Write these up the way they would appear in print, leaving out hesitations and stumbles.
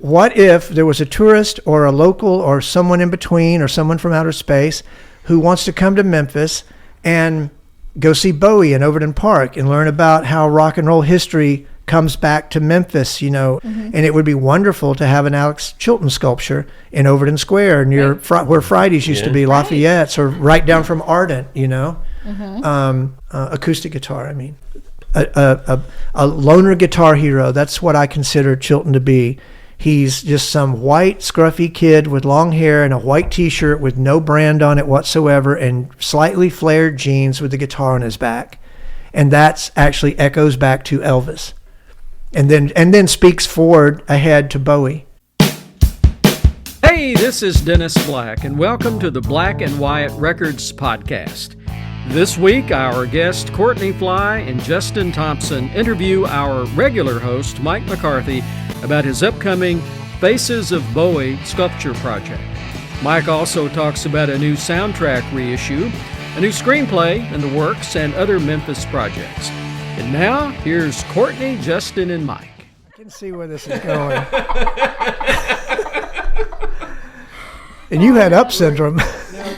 What if there was a tourist or a local or someone in between or someone from outer space who wants to come to Memphis and go see Bowie in Overton Park and learn about how rock and roll history comes back to Memphis, and it would be wonderful to have an Alex Chilton sculpture in Overton Square near where Fridays used to be, Lafayette's, or right down from Ardent, acoustic guitar, I mean. A loner guitar hero, that's what I consider Chilton to be. He's just some white, scruffy kid with long hair and a white T-shirt with no brand on it whatsoever and slightly flared jeans with the guitar on his back. And that's actually echoes back to Elvis. And then speaks forward ahead to Bowie. Hey, this is Dennis Black, and welcome to the Black and Wyatt Records podcast. This week, our guests Courtney Fly and Justin Thompson interview our regular host, Mike McCarthy, about his upcoming Faces of Bowie sculpture project. Mike also talks about a new soundtrack reissue, a new screenplay in the works, and other Memphis projects. And now, here's Courtney, Justin, and Mike. I can see where this is going. And you had up syndrome. No,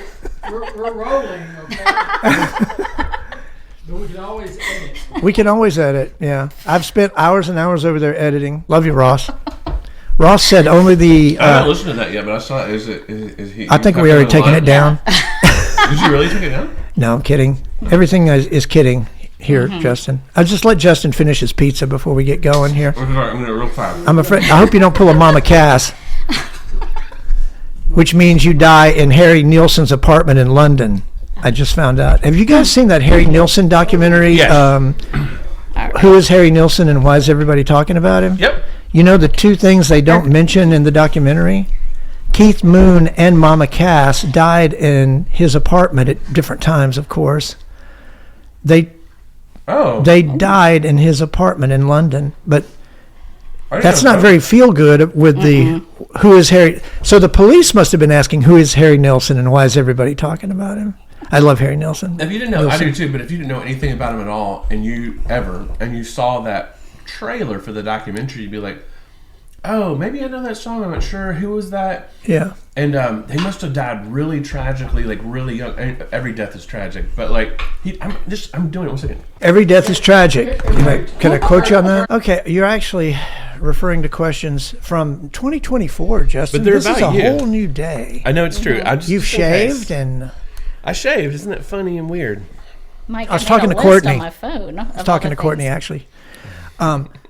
we're rolling, okay? But we can always edit. We can always edit, yeah. I've spent hours and hours over there editing. Love you, Ross. Ross said only the... I haven't listened to that yet, but I saw it. Is he... I think we already taken it down. Did you really take it down? No, I'm kidding. Everything is kidding here, Justin. I'll just let Justin finish his pizza before we get going here. I'm going to real fast. I'm afraid... I hope you don't pull a Mama Cass. Which means you die in Harry Nilsson's apartment in London. I just found out. Have you guys seen that Harry Nilsson documentary? Yes. Who is Harry Nilsson and why is everybody talking about him? Yep. You know the two things they don't mention in the documentary? Keith Moon and Mama Cass died in his apartment at different times, of course. They died in his apartment in London, but that's not very feel good with the who is Harry. So the police must have been asking who is Harry Nilsson and why is everybody talking about him? I love Harry Nilsson. If you didn't know, I do too. But if you didn't know anything about him at all, and you saw that trailer for the documentary, you'd be like, "Oh, maybe I know that song. I'm not sure who was that." Yeah. And they must have died really tragically, like really young. Every death is tragic, but like I'm doing it. 1 second. Every death is tragic. Can I quote you on that? Okay, you're actually referring to questions from 2024, Justin. But they're this about is a you. whole new day. I know it's true. You've shaved and I shaved. Isn't it funny and weird? Mike, I was talking to Courtney. On my phone I was talking to Courtney actually.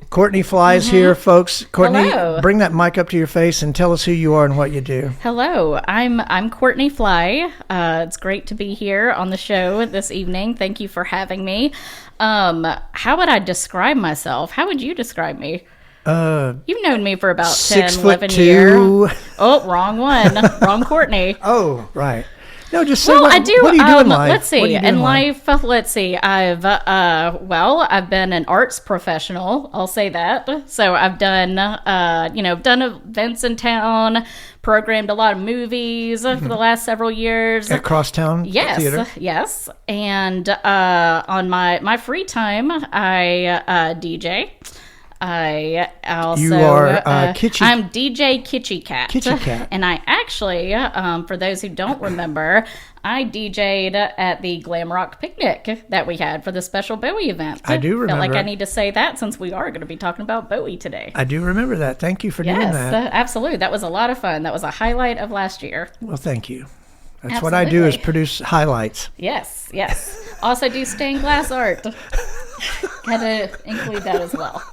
Courtney Flies here, folks. Courtney, Hello. Bring that mic up to your face and tell us who you are and what you do. Hello, I'm Courtney Fly. It's great to be here on the show this evening. Thank you for having me. How would I describe myself? How would you describe me? You've known me for about 10, 11 years. Oh, wrong one. Wrong Courtney. Oh, right. No, just say Well, what, I do. What do you do in life? Let's see. What do you do In life, let's see. I've been an arts professional. I'll say that. So I've done, done events in town, programmed a lot of movies for the last several years. At Crosstown Theater? Yes. And on my free time, I DJ. I also You are Kitschy. I'm DJ Kitschy Cat. Kitschy Cat. And I actually, for those who don't remember, I DJ'd at the Glam Rock picnic that we had for the special Bowie event. I do remember. Felt like I need to say that since we are going to be talking about Bowie today. I do remember that. Thank you for doing that. Yes, absolutely. That was a lot of fun. That was a highlight of last year. Well, thank you. That's what I do is produce highlights. Yes. Also do stained glass art. Gotta include that as well.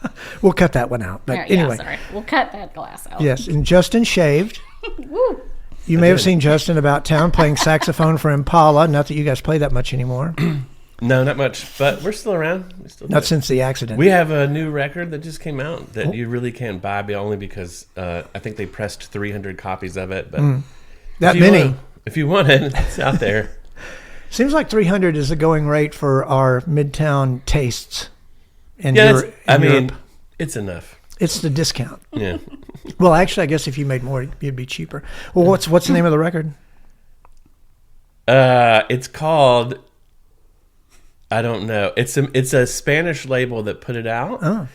We'll cut that one out. But anyway. Sorry. We'll cut that glass out. Yes, and Justin shaved. Woo. You may have seen Justin about town playing saxophone for Impala. Not that you guys play that much anymore. No, not much. But we're still around. Not since the accident. We have a new record that just came out that you really can't buy, only because I think they pressed 300 copies of it. But that many. If you want it, it's out there. Seems like 300 is the going rate for our Midtown tastes. Europe. It's enough. It's the discount. Yeah. Well, actually, I guess if you made more, it'd be cheaper. Well, what's the name of the record? It's called, I don't know. It's a Spanish label that put it out. Oh.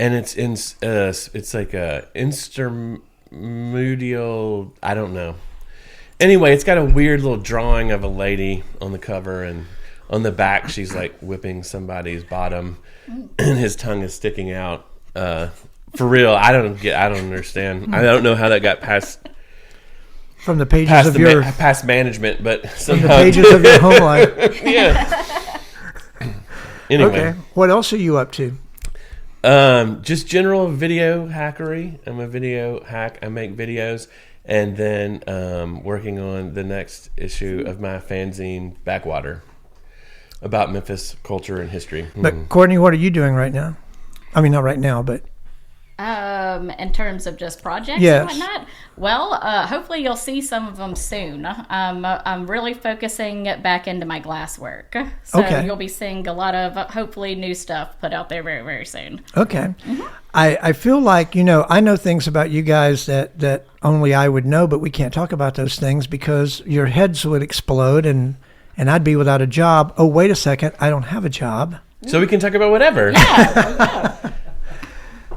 and it's like a intermedial. I don't know. Anyway, it's got a weird little drawing of a lady on the cover, and on the back she's like whipping somebody's bottom, and his tongue is sticking out. For real, I don't understand. I don't know how that got past the pages of your past management, but from the pages of your home life. Yeah. Anyway, okay. What else are you up to? Just general video hackery. I'm a video hack. I make videos, and then working on the next issue of my fanzine, Backwater, about Memphis culture and history. But Courtney, what are you doing right now? I mean, not right now, but in terms of just projects yes. and whatnot, well, hopefully you'll see some of them soon. I'm really focusing back into my glass work, so okay. You'll be seeing a lot of hopefully new stuff put out there very, very soon. Okay. Mm-hmm. I feel like, I know things about you guys that only I would know, but we can't talk about those things because your heads would explode and I'd be without a job. Oh, wait a second, I don't have a job. So we can talk about whatever. Yeah.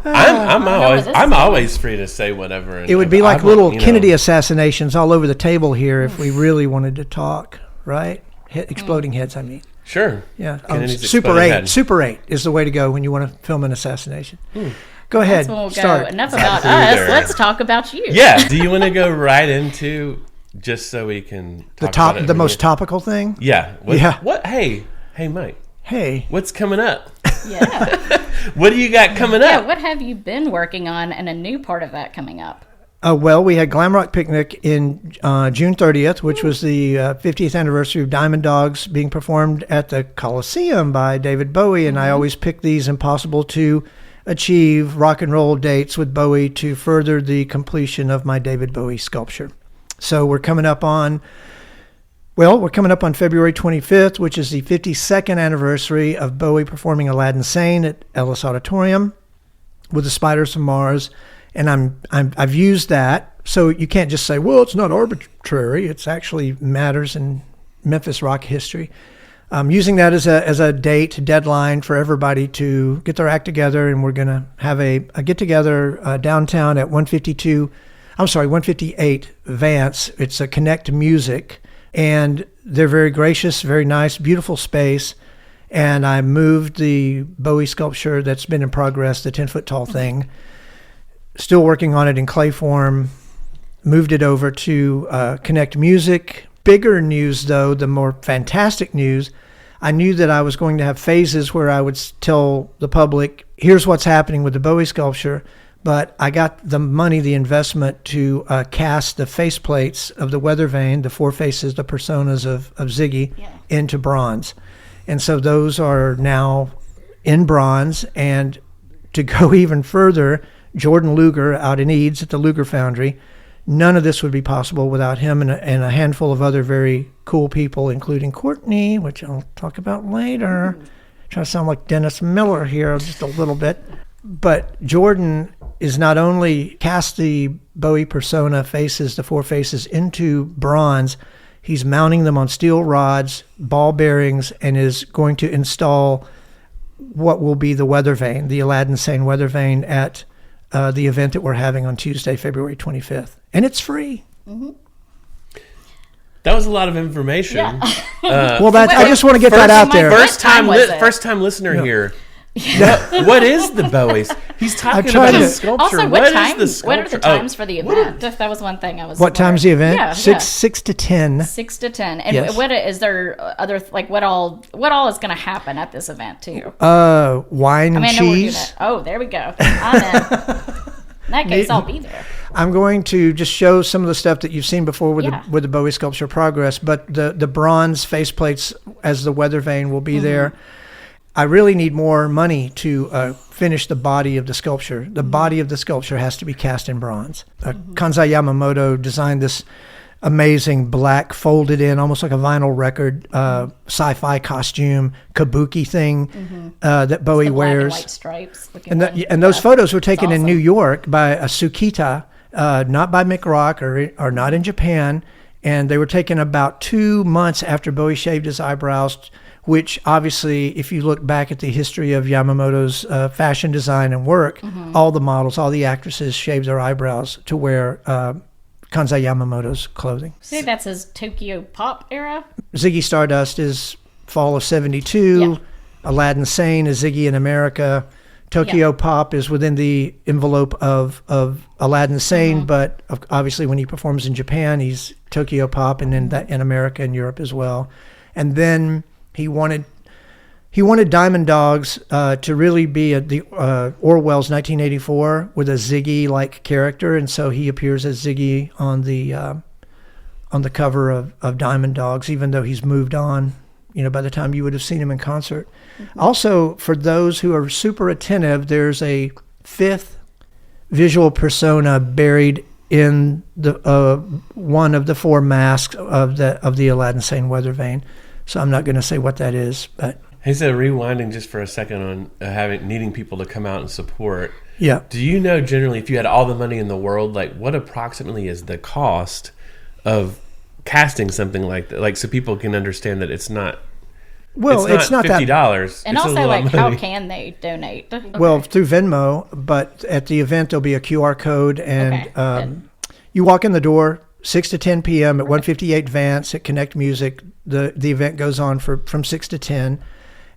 I'm always free to say whatever. It would be like little Kennedy assassinations all over the table here if we really wanted to talk, right? Exploding heads, I mean. Sure. Yeah. Super 8. Head. Super 8 is the way to go when you want to film an assassination. Go ahead. That's when we'll start. go. Enough about us. Let's talk about you. Yeah. Do you want to go right into just so we can talk about it the most topical thing? Yeah. What? Hey, Mike. Hey. What's coming up? Yeah. What do you got coming Yeah, up? what have you been working on and a new part of that coming up? Well, we had Glam Rock Picnic in June 30th, which was the 50th anniversary of Diamond Dogs being performed at the Coliseum by David Bowie. And I always pick these impossible to achieve rock and roll dates with Bowie to further the completion of my David Bowie sculpture. So we're coming up on February 25th, which is the 52nd anniversary of Bowie performing Aladdin Sane at Ellis Auditorium with the Spiders from Mars. And I've used that. So you can't just say, well, it's not arbitrary. It's actually matters in Memphis rock history. I'm using that as a deadline for everybody to get their act together. And we're going to have a get-together downtown at 158 Vance. It's a Connect Music. And they're very gracious, very nice, beautiful space. And I moved the Bowie sculpture that's been in progress, the 10-foot tall thing, still working on it in clay form, moved it over to Connect Music. Bigger news, though, the more fantastic news, I knew that I was going to have phases where I would tell the public, here's what's happening with the Bowie sculpture. But I got the money, the investment to cast the faceplates of the weather vane, the four faces, the personas of Ziggy, into bronze. And so those are now in bronze. And to go even further, Jordan Luger out in Eads at the Luger Foundry, none of this would be possible without him and a handful of other very cool people, including Courtney, which I'll talk about later. Trying to sound like Dennis Miller here just a little bit. But Jordan is not only cast the Bowie persona faces, the four faces, into bronze, he's mounting them on steel rods, ball bearings, and is going to install what will be the weather vane, the Aladdin Sane weather vane at the event that we're having on Tuesday, February 25th. And it's free. Mm-hmm. That was a lot of information. Yeah. I just want to get that out there. First time listener here. What is the Bowies? He's talking about a sculpture. Also, what is the sculpture? What are the times for the event? That was one thing I was. What time's the event? Yeah, 6 to 10. 6 to 10. And yes. What is there other what all is going to happen at this event too? Wine and cheese. Oh, there we go. I'm in. In that case, I'll be there. I'm going to just show some of the stuff that you've seen before with the Bowie sculpture progress, but the bronze faceplates as the weather vane will be there. I really need more money to finish the body of the sculpture. The body of the sculpture has to be cast in bronze. Kanzai Yamamoto designed this amazing black folded in, almost like a vinyl record, sci-fi costume, kabuki thing that Bowie wears. Black and white stripes. And those photos were taken in New York by a Tsukita, not by Mick Rock or not in Japan. And they were taken about 2 months after Bowie shaved his eyebrows, which obviously, if you look back at the history of Yamamoto's fashion design and work, all the models, all the actresses shave their eyebrows to wear Kansai Yamamoto's clothing. See, that's his Tokyo Pop era. Ziggy Stardust is fall of 72. Yeah. Aladdin Sane is Ziggy in America. Tokyo Pop is within the envelope of Aladdin Sane, but obviously when he performs in Japan, he's Tokyo Pop, and then that in America and Europe as well. And then he wanted Diamond Dogs to really be Orwell's 1984 with a Ziggy-like character, and so he appears as Ziggy on the cover of Diamond Dogs, even though he's moved on. By the time you would have seen him in concert. Also, for those who are super attentive, there's a fifth visual persona buried in the one of the four masks of the Aladdin Sane weather vane. So I'm not going to say what that is, but He said, rewinding just for a second on needing people to come out and support. yeah. Do you know generally, if you had all the money in the world, like what approximately is the cost of casting something like that? Like so people can understand that it's not. Well, it's not $50. that. And it's also, like, how can they donate? Well, through Venmo, but at the event there'll be a QR code, and Okay, you walk in the door 6 to 10 p.m. at 158 Vance at Connect Music. The event goes on from 6 to 10,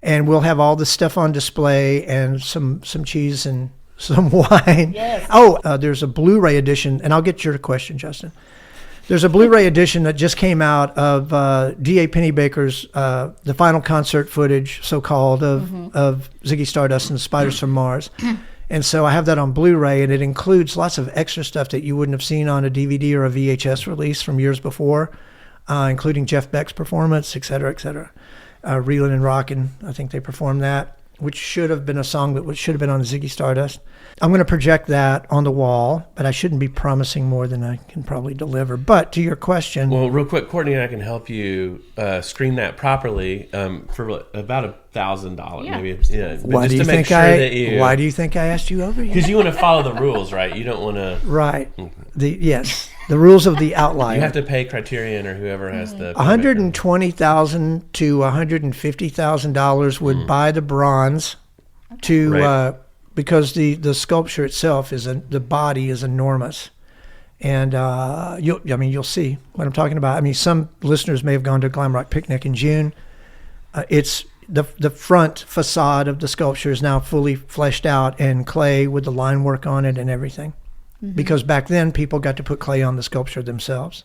and we'll have all the stuff on display and some cheese and some wine. Yes. Oh, there's a Blu-ray edition, and I'll get your question, Justin. There's a Blu-ray edition that just came out of D.A. Pennybaker's the final concert footage, so-called, of Ziggy Stardust and the Spiders from Mars. And so I have that on Blu-ray, and it includes lots of extra stuff that you wouldn't have seen on a DVD or a VHS release from years before, including Jeff Beck's performance, et cetera, et cetera. Reelin' and Rockin', I think they performed that, which should have been a song that should have been on Ziggy Stardust. I'm going to project that on the wall, but I shouldn't be promising more than I can probably deliver. But to your question... Well, real quick, Courtney and I can help you screen that properly for about $1,000, Yeah. maybe. Yeah, but just to make sure that you... Why do you think I asked you over here? Because you want to follow the rules, right? You don't want to... Right. Yes. The rules of the outlier. You have to pay Criterion or whoever has the... $120,000 to $150,000 would buy the bronze to... Right. Because the sculpture itself the body is enormous, and you'll see what I'm talking about. I mean, some listeners may have gone to Glam Rock Picnic in June. It's the front facade of the sculpture is now fully fleshed out in clay with the line work on it and everything. Because back then people got to put clay on the sculpture themselves.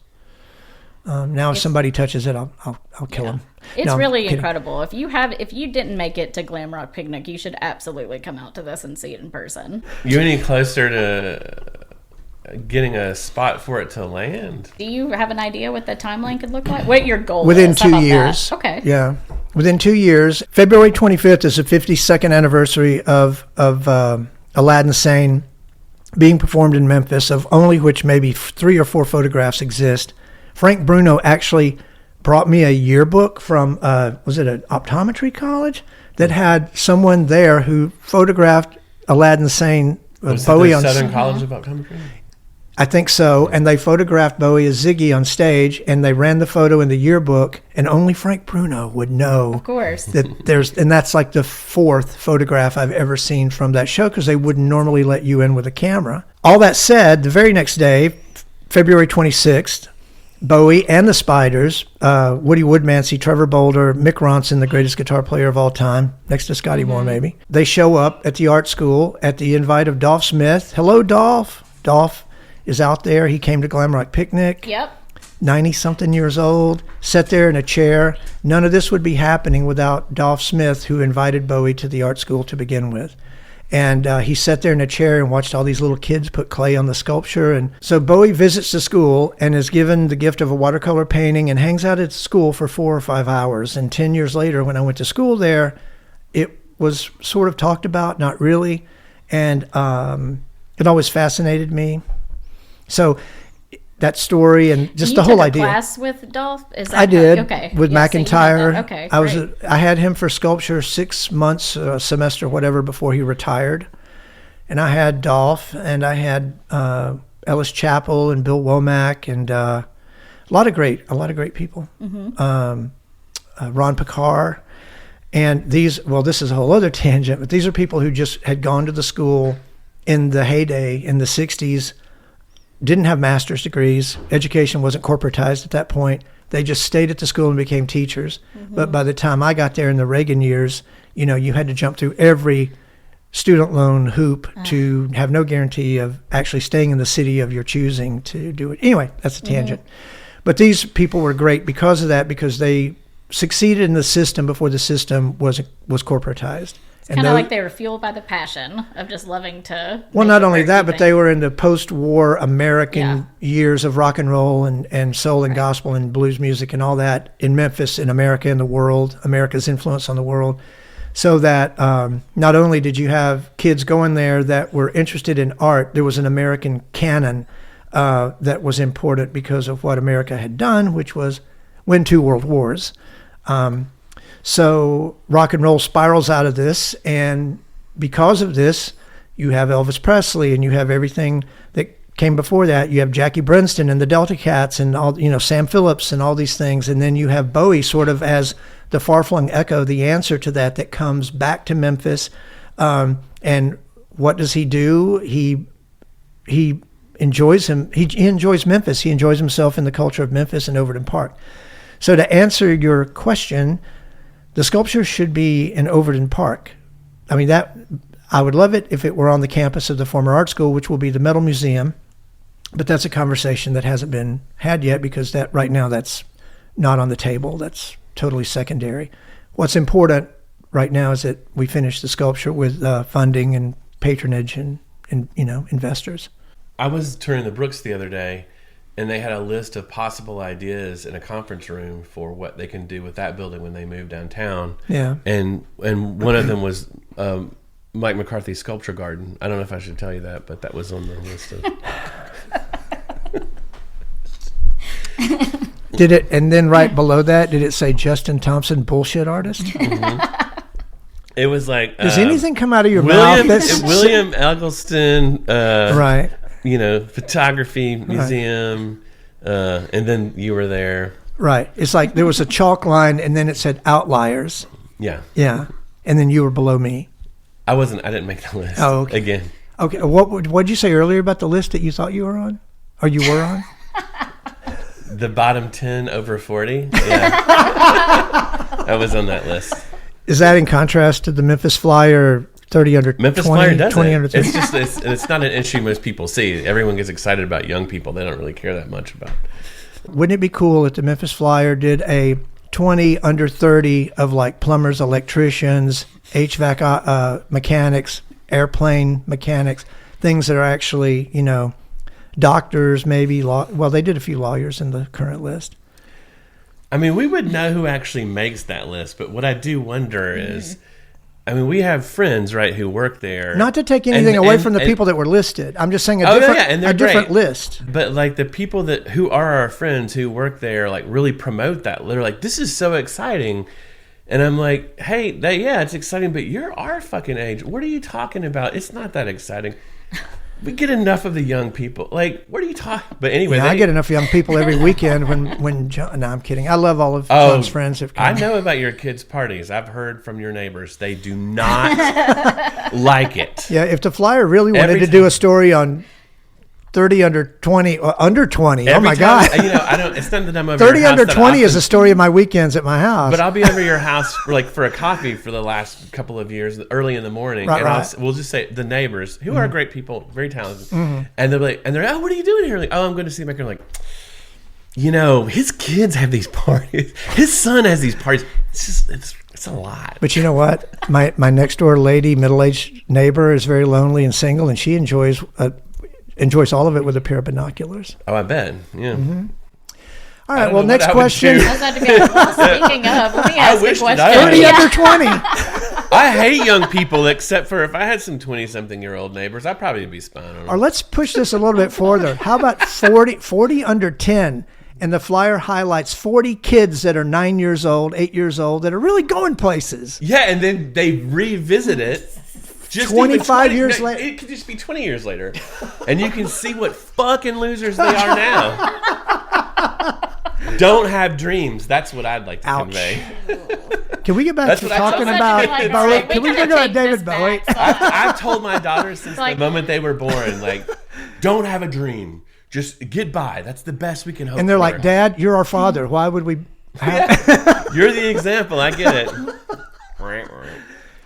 Now if somebody touches it, I'll kill them. It's No, I'm really kidding. incredible. If you didn't make it to Glam Rock Picnic, you should absolutely come out to this and see it in person. You any closer to getting a spot for it to land? Do you have an idea what the timeline could look like? What your goal Within is? How 2 about years. that? Okay. Yeah. Within 2 years. February 25th is the 52nd anniversary of Aladdin Sane being performed in Memphis, of only which maybe 3 or 4 photographs exist. Frank Bruno actually brought me a yearbook from, was it an optometry college? That had someone there who photographed Aladdin Sane, Was Bowie it on the Southern College of Optometry? I think so. And they photographed Bowie as Ziggy on stage, and they ran the photo in the yearbook, and only Frank Bruno would know Of course. that and that's like the 4th photograph I've ever seen from that show, because they wouldn't normally let you in with a camera. All that said, the very next day, February 26th, Bowie and the Spiders, Woody Woodmansey, Trevor Bolder, Mick Ronson, the greatest guitar player of all time, next to Scotty Moore maybe. They show up at the art school at the invite of Dolph Smith. Hello, Dolph. Dolph is out there. He came to Glam Rock Picnic. Yep. 90-something years old, sat there in a chair. None of this would be happening without Dolph Smith, who invited Bowie to the art school to begin with. And he sat there in a chair and watched all these little kids put clay on the sculpture. And so Bowie visits the school and is given the gift of a watercolor painting and hangs out at school for 4 or 5 hours. And 10 years later, when I went to school there, it was sort of talked about, not really. And it always fascinated me. So that story and just You the whole took a idea. class with Dolph? Is that I did, okay. with Yes, so you had McIntyre. that. Okay, I was great. I had him for sculpture 6 months, a semester, whatever, before he retired. And I had Dolph, and I had Ellis Chappell and Bill Womack, and a lot of great people. Ron Picard. And this is a whole other tangent, but these are people who just had gone to the school in the heyday in the 60s, didn't have master's degrees. Education wasn't corporatized at that point. They just stayed at the school and became teachers. Mm-hmm. But by the time I got there in the Reagan years, you had to jump through every student loan hoop to have no guarantee of actually staying in the city of your choosing to do it. Anyway, that's a tangent. Mm-hmm. But these people were great because of that, because they succeeded in the system before the system was corporatized. It's kind of like they were fueled by the passion of just loving to. Well, not only that, but they were in the post-war American years of rock and roll and soul and gospel and blues music and all that in Memphis, in America, in the world, America's influence on the world. So that not only did you have kids going there that were interested in art, there was an American canon that was important because of what America had done, which was win 2 world wars. So rock and roll spirals out of this, and because of this, you have Elvis Presley, and you have everything that came before that. You have Jackie Brenston and the Delta Cats, and all, Sam Phillips, and all these things, and then you have Bowie sort of as the far-flung echo, the answer to that comes back to Memphis. And what does he do? He enjoys He enjoys Memphis. He enjoys himself in the culture of Memphis and Overton Park. So to answer your question, the sculpture should be in Overton Park. I mean, I would love it if it were on the campus of the former art school, which will be the Metal Museum. But that's a conversation that hasn't been had yet, because right now that's not on the table. That's totally secondary. What's important right now is that we finish the sculpture with funding and patronage and investors. I was touring the Brooks the other day, and they had a list of possible ideas in a conference room for what they can do with that building when they move downtown. Yeah. And one of them was Mike McCarthy's Sculpture Garden. I don't know if I should tell you that, but that was on the list of... Did it, and then right below that, did it say Justin Thompson, bullshit artist? Mm-hmm. It was like... Does anything come out of your mouth? William Eggleston, right. Photography museum, and then you were there. Right. It's like there was a chalk line, and then it said outliers. Yeah. Yeah. And then you were below me. I didn't make the list. Oh, okay. Again. Okay. What did you say earlier about the list that you thought you were on? Or you were on? The bottom 10 over 40? Yeah. I was on that list. Is that in contrast to the Memphis Flyer 30 under Memphis 20, Flyer does 20 it. under 30? It's just it's not an issue most people see. Everyone gets excited about young people. They don't really care that much about it. Wouldn't it be cool if the Memphis Flyer did a 20 under 30 of like plumbers, electricians, HVAC mechanics, airplane mechanics, things that are actually, doctors, maybe they did a few lawyers in the current list. I mean, we would know who actually makes that list, but what I do wonder is, we have friends, right, who work there. Not to take anything away from the people that were listed. I'm just saying a different list. But like the people who are our friends who work there, like really promote that. They're like, this is so exciting. And I'm like, hey, it's exciting, but you're our fucking age. What are you talking about? It's not that exciting. We get enough of the young people. Like, what are you talking? But anyway, I get enough young people every weekend when John. No, I'm kidding. I love all of John's friends. I know about your kids' parties. I've heard from your neighbors. They do not like it. Yeah, if the Flyer really wanted to do a story on 30 under 20, under 20. Oh my God! I don't. It's not that I'm over 30 your house under 20 is a story of my weekends at my house. But I'll be over your house for a coffee for the last couple of years, early in the morning, and we'll just say the neighbors, who are great people, very talented, and they're like, oh, what are you doing here? Like, oh, I'm going to see my kid. Like, his kids have these parties. His son has these parties. It's a lot. But you know what? My next door lady, middle-aged neighbor, is very lonely and single, and she enjoys all of it with a pair of binoculars. Oh, I bet. Yeah. Mm-hmm. All right. Well, next question. I was about to be like, speaking of, let me ask a question. 30 under 20. I hate young people, except for if I had some 20-something-year-old neighbors, I'd probably be spying on them. Or let's push this a little bit further. How about 40 under 10? And the Flyer highlights 40 kids that are 9 years old, 8 years old, that are really going places. Yeah, and then they revisit it. Just 25 years later. It could just be 20 years later. And you can see what fucking losers they are now. Don't have dreams. That's what I'd like to convey. Can we get back That's to what I told talking my about kids. Bowie? Like, Can we gotta talk about take David this Bowie? back, so- I've told my daughters since Like- the moment they were born, like, don't have a dream. Just get by. That's the best we can hope And they're for. like, Dad, you're our father. Why would we have... You're the example. I get it.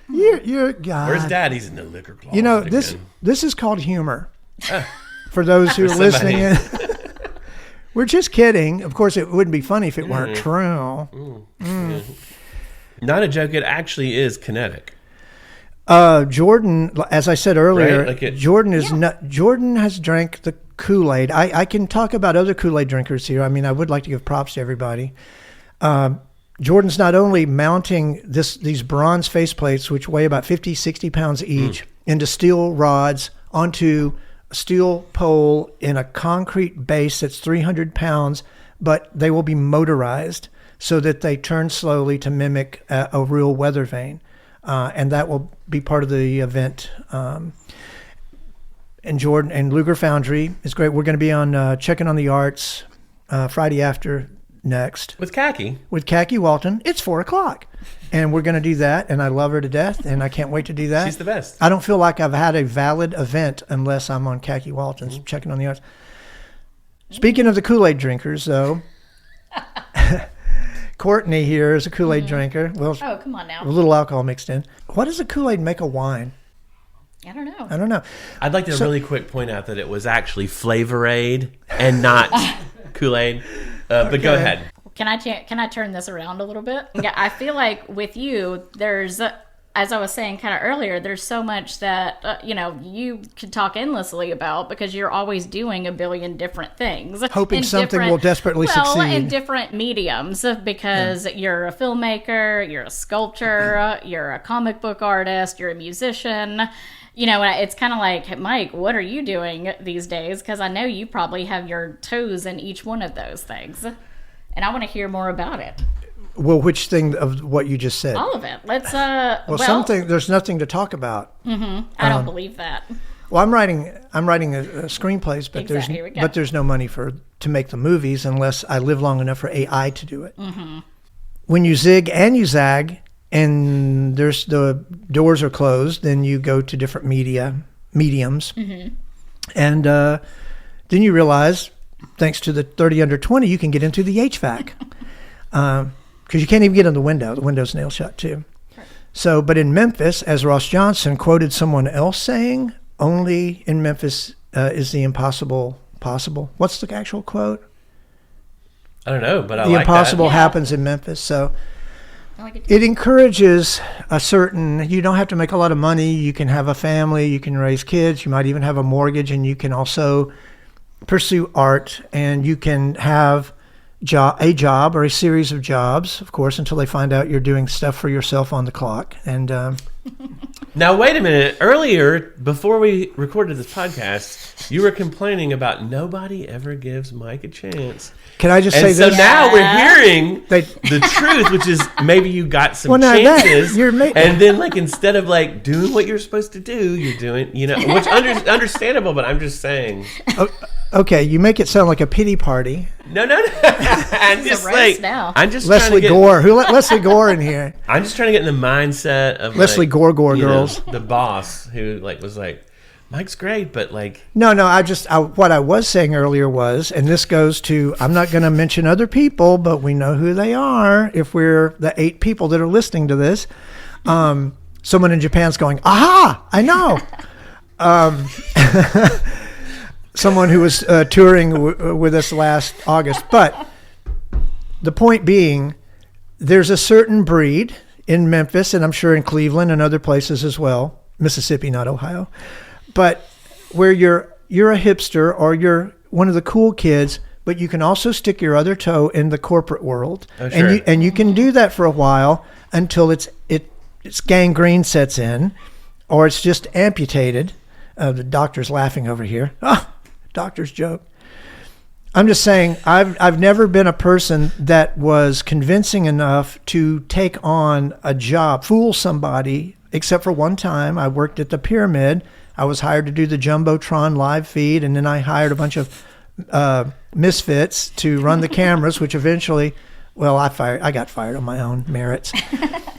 You're God. Where's Dad? He's in the liquor closet. You know, again. this is called humor. For those who are For listening in. somebody. We're just kidding. Of course, it wouldn't be funny if it weren't true. Not a joke. It actually is kinetic. Jordan, as I said earlier, Right, like it- Jordan is not. Jordan has drank the Kool-Aid. I can talk about other Kool-Aid drinkers here. I mean, I would like to give props to everybody. Jordan's not only mounting these bronze faceplates, which weigh about 50, 60 pounds each, into steel rods onto a steel pole in a concrete base that's 300 pounds, but they will be motorized so that they turn slowly to mimic a real weather vane. And that will be part of the event. And Jordan and Luger Foundry is great. We're going to be on Checking on the Arts Friday after next With khaki. with Khaki Walton. It's 4:00, and we're going to do that. And I love her to death, and I can't wait to do that. She's the best. I don't feel like I've had a valid event unless I'm on Khaki Walton's Checking on the Arts. Speaking of the Kool-Aid drinkers, though, Courtney here is a Kool-Aid drinker. Well, Oh, come on now. a little alcohol mixed in. What does a Kool-Aid make a wine? I don't know. I don't know. I'd like to really quick point out that it was actually Flavor-Aid and not Kool-Aid. But go ahead. Can I turn this around a little bit? Yeah, I feel like with you, there's, as I was saying kind of earlier, there's so much that you could talk endlessly about because you're always doing a billion different things, Hoping in something different- will desperately succeed. in different mediums because you're a filmmaker, you're a sculptor, you're a comic book artist, you're a musician. It's kind of like, Mike, what are you doing these days? Because I know you probably have your toes in each one of those things. And I want to hear more about it. Well, which thing of what you just said? All of it. Let's, Something. There's nothing to talk about. I don't believe that. Well, I'm writing screenplays, but Exactly, here we go. there's no money to make the movies unless I live long enough for AI to do it. When you zig and you zag, and the doors are closed, then you go to different mediums, and then you realize, thanks to the 30 under 20, you can get into the HVAC because you can't even get in the window. The window's nailed shut too. Right. So, but in Memphis, as Ross Johnson quoted someone else saying, "Only in Memphis is the impossible possible." What's the actual quote? I don't know, but I The like impossible that. happens in Memphis. So. I like it. It encourages you don't have to make a lot of money. You can have a family, you can raise kids, you might even have a mortgage, and you can also pursue art, and you can have a job or a series of jobs, of course, until they find out you're doing stuff for yourself on the clock. And Now, wait a minute. Earlier, before we recorded this podcast, you were complaining about nobody ever gives Mike a chance. can I just say And so this? now we're hearing They- the truth, which is maybe you got some Well, now that- chances, you're and then instead of doing what you're supposed to do, you're doing which understandable. But I'm just saying, Okay, you make it sound like a pity party. no. I'm just roast now. I'm just Leslie trying to get, Gore. Who let Leslie Gore in here? I'm just trying to get in the mindset of Leslie Gore girls. the boss who was like, Mike's great, but No, what I was saying earlier was, and this goes to, I'm not going to mention other people, but we know who they are if we're the 8 people that are listening to this. Someone in Japan's going, aha, I know. Someone who was touring with us last August. But the point being, there's a certain breed in Memphis, and I'm sure in Cleveland and other places as well, Mississippi, not Ohio, but where you're a hipster or you're one of the cool kids, but you can also stick your other toe in the corporate world. Oh, sure. And you can do that for a while until it's gangrene sets in, or it's just amputated. The doctor's laughing over here. Doctor's joke. I'm just saying, I've never been a person that was convincing enough to take on a job, fool somebody, except for one time. I worked at the Pyramid. I was hired to do the Jumbotron live feed, and then I hired a bunch of misfits to run the cameras, which eventually Well, I got fired on my own merits.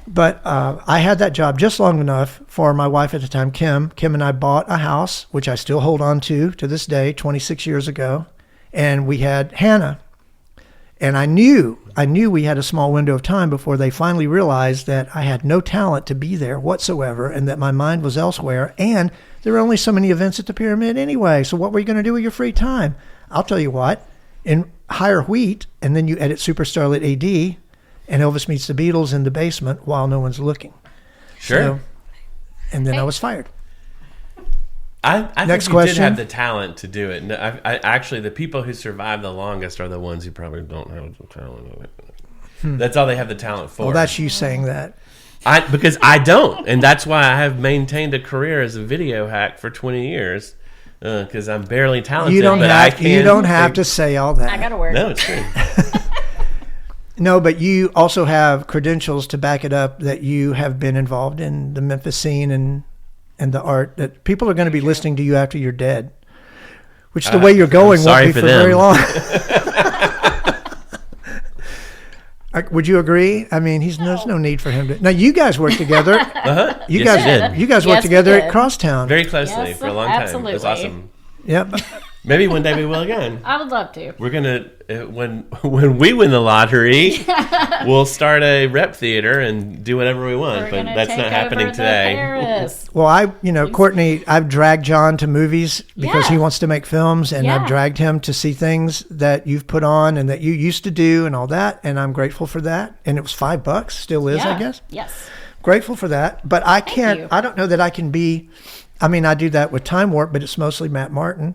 But I had that job just long enough for my wife at the time, Kim. Kim and I bought a house, which I still hold on to this day, 26 years ago. And we had Hannah. And I knew we had a small window of time before they finally realized that I had no talent to be there whatsoever and that my mind was elsewhere. And there were only so many events at the Pyramid anyway. So what were you going to do with your free time? I'll tell you what, and hire Wheat, and then you edit Super Starlet AD, and Elvis Meets the Beatles in the basement while no one's looking. Sure. So, and then I was fired. I Next think you question. did have the talent to do it. No, I actually, the people who survive the longest are the ones who probably don't have the talent. That's all they have the talent for. Well, that's you saying that. Because I don't, and that's why I have maintained a career as a video hack for 20 years. Because I'm barely talented. You don't but have to say all that. I gotta work. No, it's true. No, but you also have credentials to back it up that you have been involved in the Memphis scene and the art, that people are going to be listening to you after you're dead, which the way you're going won't be for very long. Would you agree? I mean, there's no need for him to. Now, you guys work together. Uh-huh. You Yes, guys we did. You guys worked Yes, we together did. at Crosstown. Very closely Yes, for a long time. It was absolutely. awesome. Yep. Maybe one day we will again. I would love to. We're gonna when we win the lottery, we'll start a rep theater and do whatever we want. We're But gonna that's take not happening over the today. Paris. Well, Courtney, I've dragged John to movies because Yeah. he wants to make films, and I've Yeah. dragged him to see things that you've put on and that you used to do and all that, and I'm grateful for that. And it was $5, still is, Yeah. I guess. Yes. Grateful for that, but I can't. you. I don't know that I can be. I mean, I do that with Time Warp, but it's mostly Matt Martin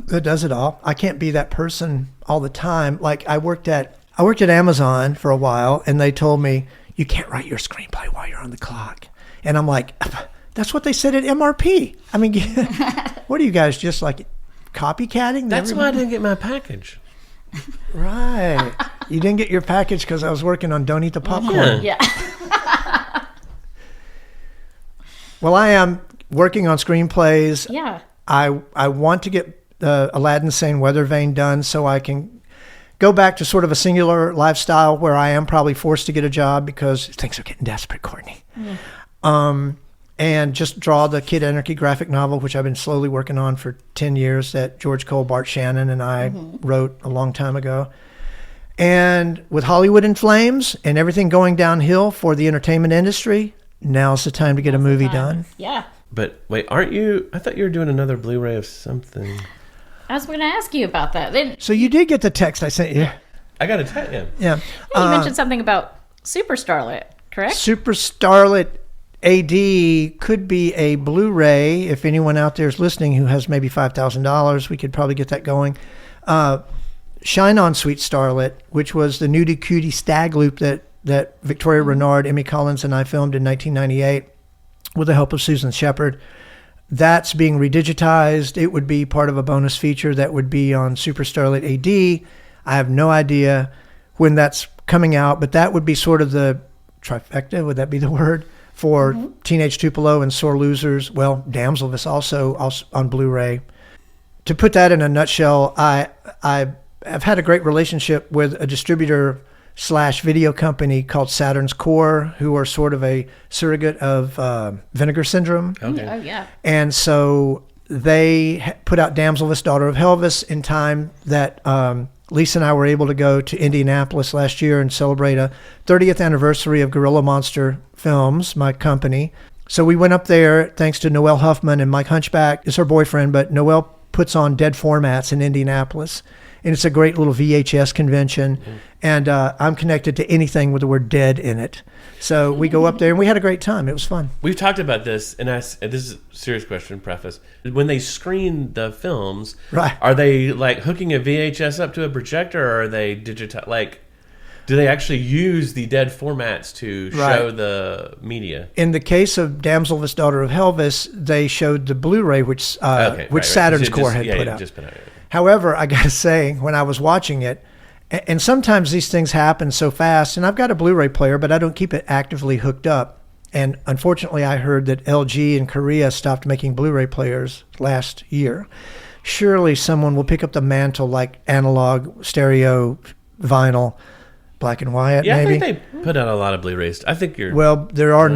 that does it all. I can't be that person all the time. Like I worked at Amazon for a while, and they told me you can't write your screenplay while you're on the clock, and I'm like, that's what they said at MRP. I mean, what are you guys, just like copycatting? That's why I Everybody? didn't get my package. Right. You didn't get your package because I was working on Don't Eat the Popcorn. Yeah. Yeah. Well, I am working on screenplays. Yeah. I want to get Aladdin Sane Weather Vane done so I can go back to sort of a singular lifestyle where I am probably forced to get a job because things are getting desperate, Courtney. And just draw the Kid Anarchy graphic novel, which I've been slowly working on for 10 years, that George Cole, Bart Shannon, and I wrote a long time ago. And with Hollywood in flames and everything going downhill for the entertainment industry, now's the time to get a movie done. Yeah. But wait, aren't you? I thought you were doing another Blu-ray of something. I was going to ask you about that. Then So you did get the text I sent you. I got to tell you. Yeah. you mentioned something about Super Starlet, correct? Super Starlet AD could be a Blu-ray. If anyone out there is listening who has maybe $5,000, we could probably get that going. Shine On Sweet Starlet, which was the nudie cutie stag loop that Victoria Renard, Emmy Collins, and I filmed in 1998 with the help of Susan Shepard. That's being redigitized. It would be part of a bonus feature that would be on Super Starlet AD. I have no idea when that's coming out, but that would be sort of the trifecta, would that be the word, for Teenage Tupelo and Sore Losers. Well, Damselvis also on Blu-ray. To put that in a nutshell, I have had a great relationship with a distributor / video company called Saturn's Core, who are sort of a surrogate of Vinegar Syndrome. Okay. Oh, yeah. And so they put out Damselvis, Daughter of Helvis in time that Lisa and I were able to go to Indianapolis last year and celebrate a 30th anniversary of Gorilla Monster Films, my company. So we went up there thanks to Noelle Huffman, and Mike Hunchback is her boyfriend, but Noelle puts on Dead Formats in Indianapolis. And it's a great little VHS convention. And I'm connected to anything with the word dead in it. So we go up there and we had a great time. It was fun. We've talked about this, and this is a serious question, preface. When they screen the films, Right. are they like hooking a VHS up to a projector, or are they digital? Like, do they actually use the dead formats to show the media? In the case of Damselvis, Daughter of Helvis, they showed the Blu-ray, which Saturn's Core had put out. Just put out. However, I got to say, when I was watching it, and sometimes these things happen so fast, and I've got a Blu-ray player, but I don't keep it actively hooked up. And unfortunately, I heard that LG in Korea stopped making Blu-ray players last year. Surely someone will pick up the mantle like analog, stereo, vinyl, Black and Wyatt, Yeah, maybe. I think they put out a lot of Blu-rays. I think you're... Well, there are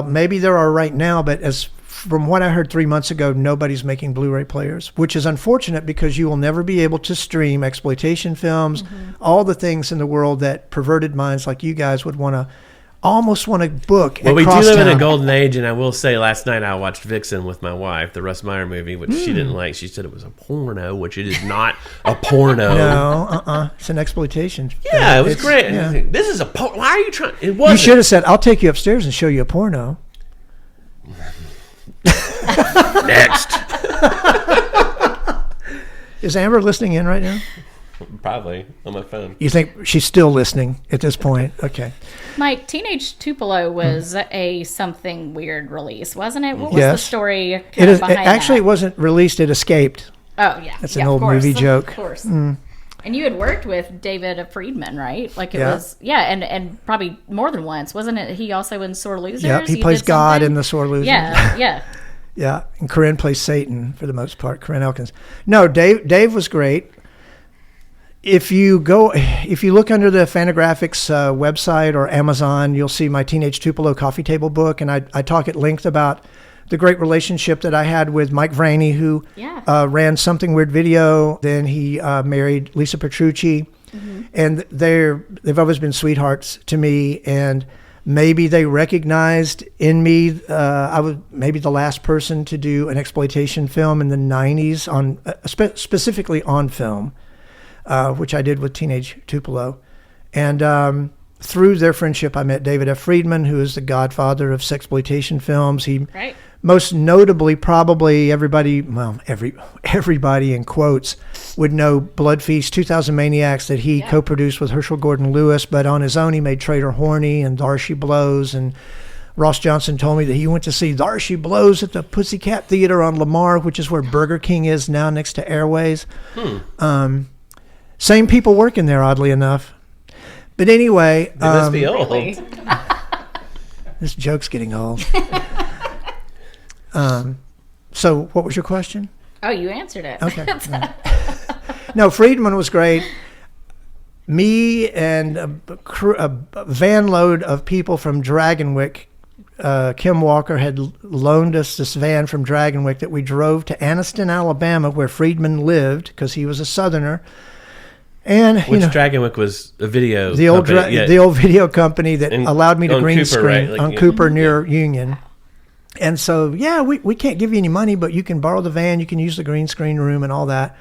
maybe there are right now, but from what I heard 3 months ago, nobody's making Blu-ray players, which is unfortunate because you will never be able to stream exploitation films, all the things in the world that perverted minds like you guys would almost want to book. Well, we do live in a golden age, and I will say last night I watched Vixen with my wife, the Russ Meyer movie, which she didn't like. She said it was a porno, which it is not a porno. No, it's an exploitation. Yeah, it was great. Yeah. This is a porno. Why are you trying? It wasn't. You should have said, I'll take you upstairs and show you a porno. Next. Is Amber listening in right now? Probably on my phone. You think she's still listening at this point? Okay. Mike, Teenage Tupelo was a something weird release, wasn't it? What was the Yes. story It behind actually that? wasn't released. It escaped. Oh, yeah. That's yeah, an of old course. movie joke. Of course. And you had worked with David Friedman, right? Like it Yeah. was, and probably more than once, wasn't it? He also in Sore Losers. Yep, he You plays did God something? in the Sore Losers. Yeah, yeah. Yeah, and Corinne plays Satan for the most part. Corinne Elkins. No, Dave was great. If you look under the Fantagraphics website or Amazon, you'll see my Teenage Tupelo coffee table book, and I talk at length about the great relationship that I had with Mike Vraney, who ran Something Weird Video. Then he married Lisa Petrucci, and they've always been sweethearts to me. And maybe they recognized in me I was maybe the last person to do an exploitation film in the '90s on specifically on film. Which I did with Teenage Tupelo. And through their friendship, I met David F. Friedman, who is the godfather of sexploitation films. He most notably, probably everybody in quotes, would know Blood Feast, 2000 Maniacs, that he co-produced with Herschel Gordon Lewis, but on his own he made Trader Horny and There She Blows. And Ross Johnson told me that he went to see There She Blows at the Pussycat Theater on Lamar, which is where Burger King is now, next to Airways. Same people working there, oddly enough. But anyway, They must be old. Really? this joke's getting old. So what was your question? Oh, you answered it. Okay. No, Friedman was great. Me and a van load of people from Dragonwyck, Kim Walker had loaned us this van from Dragonwyck that we drove to Anniston, Alabama, where Friedman lived, because he was a Southerner. And Dragonwyck was a video the old company, the old video company that allowed me to on green Cooper, screen right? on Cooper near Union. And so, we can't give you any money, but you can borrow the van, you can use the green screen room and all that.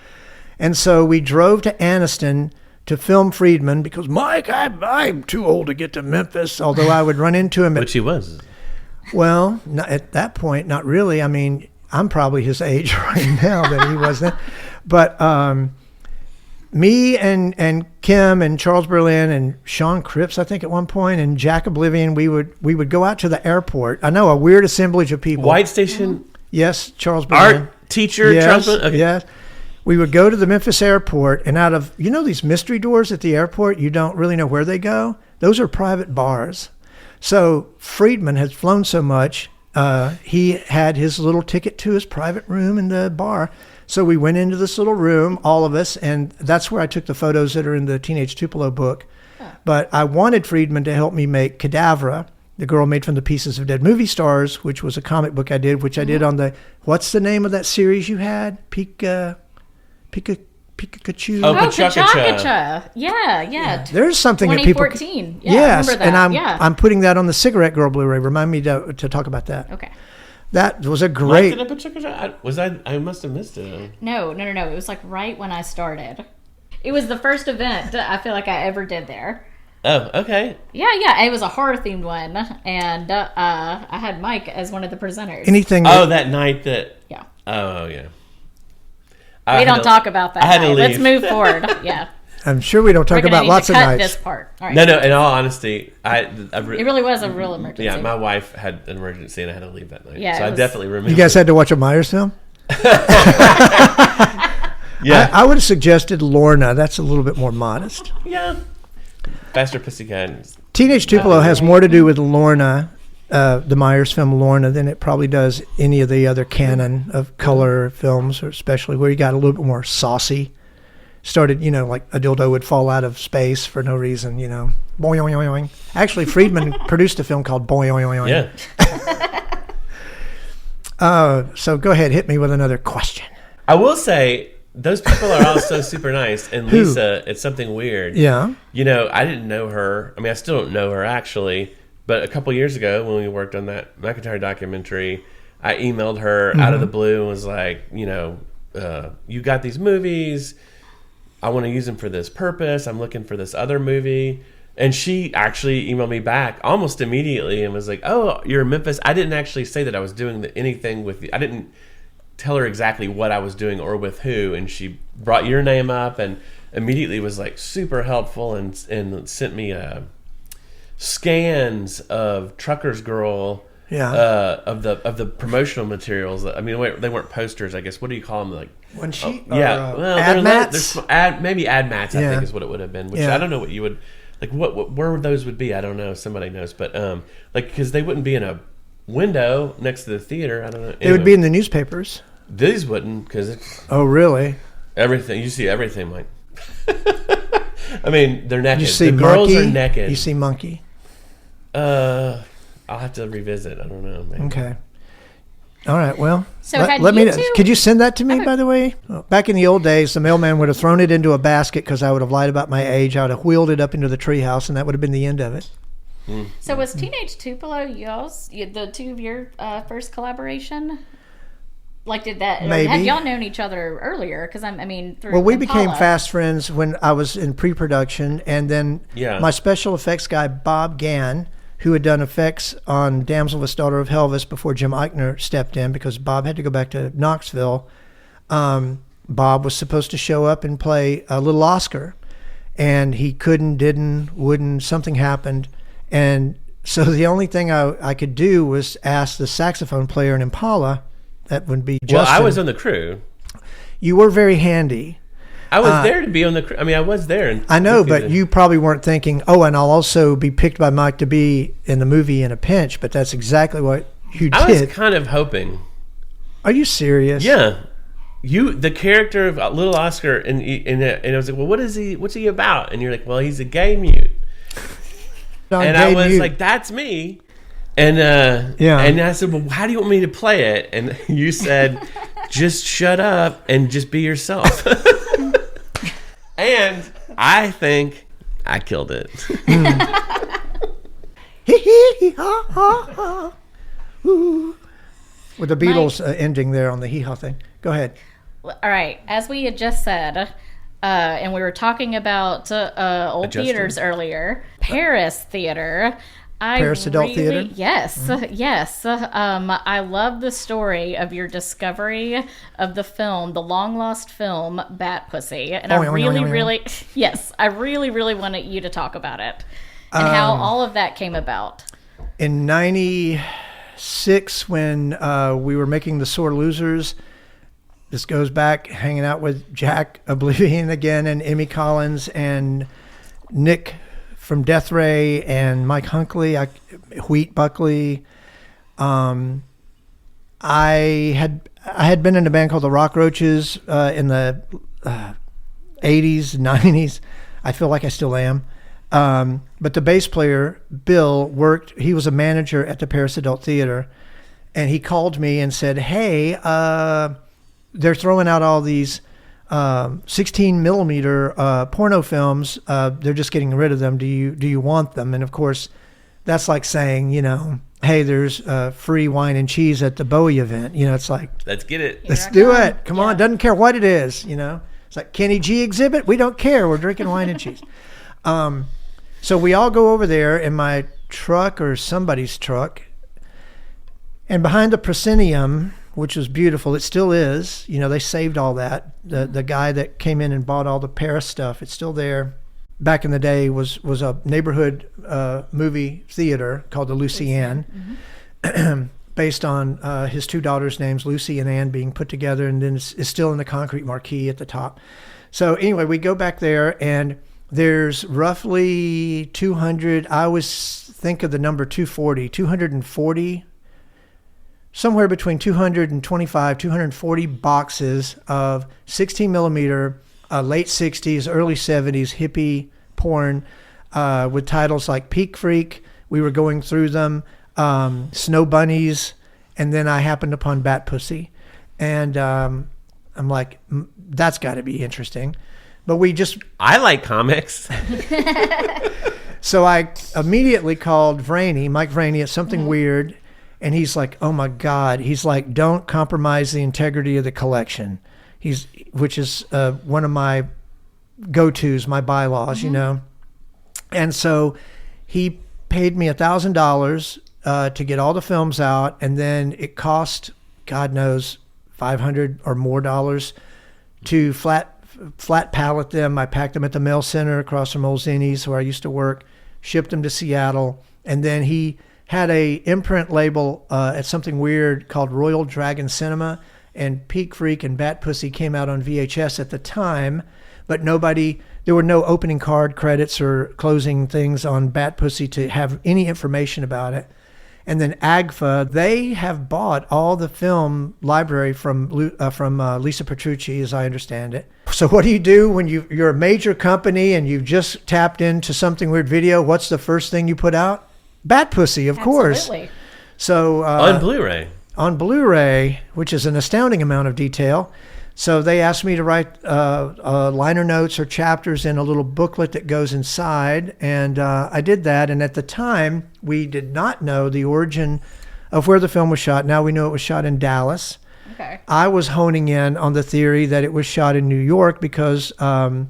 And so we drove to Anniston to film Friedman because, Mike, I'm too old to get to Memphis, although I would run into him. Which he was. Well, at that point, not really. I mean, I'm probably his age right now that he was then. But me and Kim and Charles Berlin and Sean Cripps, I think at one point, and Jack Oblivion, we would go out to the airport. I know, a weird assemblage of people. White Station? Yes, Charles Berlin. Art teacher? Yes, Okay. yes. We would go to the Memphis airport, and out of, these mystery doors at the airport, you don't really know where they go? Those are private bars. So Friedman had flown so much, he had his little ticket to his private room in the bar. So we went into this little room, all of us, and that's where I took the photos that are in the Teenage Tupelo book. But I wanted Friedman to help me make Cadavra, the girl made from the pieces of dead movie stars, which was a comic book I did, which I did on the, what's the name of that series you had? Pikachu? Oh, Oh, Pachacacha. Pachacacha. Yeah. There's something that people... 2014. Yeah, Yes, I remember that. and I'm putting that on the Cigarette Girl Blu-ray. Remind me to talk about that. Okay. That was a great... Mike, did Pachacacha? I must have missed it. No. It was like right when I started. It was the first event I feel like I ever did there. Oh, okay. Yeah. It was a horror themed one, and I had Mike as one of the presenters. Anything... That night that... Yeah. Oh, yeah. We don't talk about that. I had to leave. Let's move forward. Yeah. I'm sure we don't talk We're gonna about need lots to of cut nights. this part. All right. No, in all honesty, It really was a real emergency. yeah, my wife had an emergency and I had to leave that night. Yeah, so it I was- definitely remember. You guys had to watch a Myers film? Yeah. I would have suggested Lorna. That's a little bit more modest. Yeah. Faster Pussycat. Teenage Tupelo has more to do with Lorna, the Myers film Lorna, than it probably does any of the other canon of color films, or especially where you got a little bit more saucy started, like a dildo would fall out of space for no reason, Boing, boing, boing. Actually, Friedman produced a film called Boing, boing, boing. Yeah. So go ahead, hit me with another question. I will say, those people are all so super nice. And Who? Lisa, it's something weird. Yeah. I didn't know her. I mean, I still don't know her, actually. But a couple years ago, when we worked on that McIntyre documentary, I emailed her out of the blue and was like, you got these movies. I want to use them for this purpose. I'm looking for this other movie. And she actually emailed me back almost immediately and was like, oh, you're in Memphis. I didn't actually say that I was doing anything with you. I didn't tell her exactly what I was doing or with who. And she brought your name up and immediately was like super helpful and sent me scans of Trucker's Girl. Yeah. Of the promotional materials. I mean, they weren't posters, I guess. What do you call them? Like One sheet? ad mats? Maybe ad mats, I think is what it would have been. Which Yeah. I don't know what you would like. Where those would be? I don't know. Somebody knows, but because they wouldn't be in a window next to the theater. I don't know. They would be in the newspapers. These wouldn't, because it's Oh, really? everything. You see everything, Mike. I mean, they're naked. You see The girls Monkey? are naked. You see Monkey? I'll have to revisit. I don't know. Maybe. Okay. All right. Well, So had you me. two- Could you send that to me, by the way? Back in the old days, the mailman would have thrown it into a basket because I would have lied about my age. I would have wheeled it up into the treehouse, and that would have been the end of it. So was Teenage Tupelo the two of your first collaboration? Like, did that? Or Maybe. had y'all known each other earlier? Because through Well, we became Impala. fast friends when I was in pre-production, and then Yeah. my special effects guy Bob Gann, who had done effects on Damselvis, Daughter of Helvis before Jim Eichner stepped in because Bob had to go back to Knoxville. Bob was supposed to show up and play a little Oscar, and he couldn't, didn't, wouldn't. Something happened, and so the only thing I could do was ask the saxophone player in Impala. That would be Justin. Well, I was on the crew. You were very handy. I was there to be on the crew. I mean, I was there. And I know, but you probably weren't thinking, oh, and I'll also be picked by Mike to be in the movie in a pinch, but that's exactly what you I was did. kind of hoping. Are you serious? Yeah. The character of Little Oscar, and I was like, well, what's he about? And you're like, well, he's a gay mute. And I was like, that's me. And and I said, well, how do you want me to play it? And you said, just shut up and just be yourself. And I think I killed it. with the Beatles ending there on the hee-haw thing. Go ahead. All right, as we had just said, and we were talking about old Adjusting. theaters earlier, Paris Theater. Paris Adult Theater? Yes, yes. I love the story of your discovery of the film, the long lost film Bat Pussy, and I really wanted you to talk about it and how all of that came about. In 96, when we were making The Sore Losers, this goes back hanging out with Jack Oblivion again and Emmy Collins and Nick from Death Ray and Mike Hunkley, Wheat Buckley. I had been in a band called the Rock Roaches in the 80s, 90s. I feel like I still am. But the bass player, Bill, he was a manager at the Paris Adult Theater, and he called me and said, hey, they're throwing out all these 16 millimeter porno films. They're just getting rid of them. Do you want them? And of course, that's like saying, hey, there's free wine and cheese at the Bowie event. It's like, Let's get it. let's do it. Come on, doesn't care what it is. It's like Kenny G exhibit. We don't care. We're drinking wine and cheese. So we all go over there in my truck or somebody's truck, and behind the proscenium, which was beautiful. It still is. They saved all that. The guy that came in and bought all the Paris stuff, it's still there. Back in the day was a neighborhood movie theater called the Lucy Ann, based on his two daughters' names, Lucy and Ann, being put together, and then it's still in the concrete marquee at the top. So anyway, we go back there, and there's roughly 200. I always think of the number 240, somewhere between 225, 240 boxes of 16 millimeter late 60s, early 70s hippie porn with titles like Peak Freak. We were going through them, Snow Bunnies, and then I happened upon Bat Pussy. And I'm like, that's got to be interesting. But I like comics. So I immediately called Mike Vraney at Something Weird, and he's like, oh my God. He's like, don't compromise the integrity of the collection. Which is one of my go-tos, my bylaws, you know. And so he paid me $1,000 to get all the films out, and then it cost, God knows, $500 or more to flat pallet them. I packed them at the mail center across from Old Zinnies where I used to work, shipped them to Seattle, and then he had a imprint label at Something Weird called Royal Dragon Cinema, and Peak Freak and Bat Pussy came out on VHS at the time, but there were no opening card credits or closing things on Bat Pussy to have any information about it. And then AGFA, they have bought all the film library from Lisa Petrucci, as I understand it. So what do you do when you're a major company and you've just tapped into Something Weird Video? What's the first thing you put out? Bat Pussy, of course. So on Blu-ray. On Blu-ray, which is an astounding amount of detail. So they asked me to write liner notes or chapters in a little booklet that goes inside, and I did that. And at the time, we did not know the origin of where the film was shot. Now we know it was shot in Dallas. Okay. I was honing in on the theory that it was shot in New York because the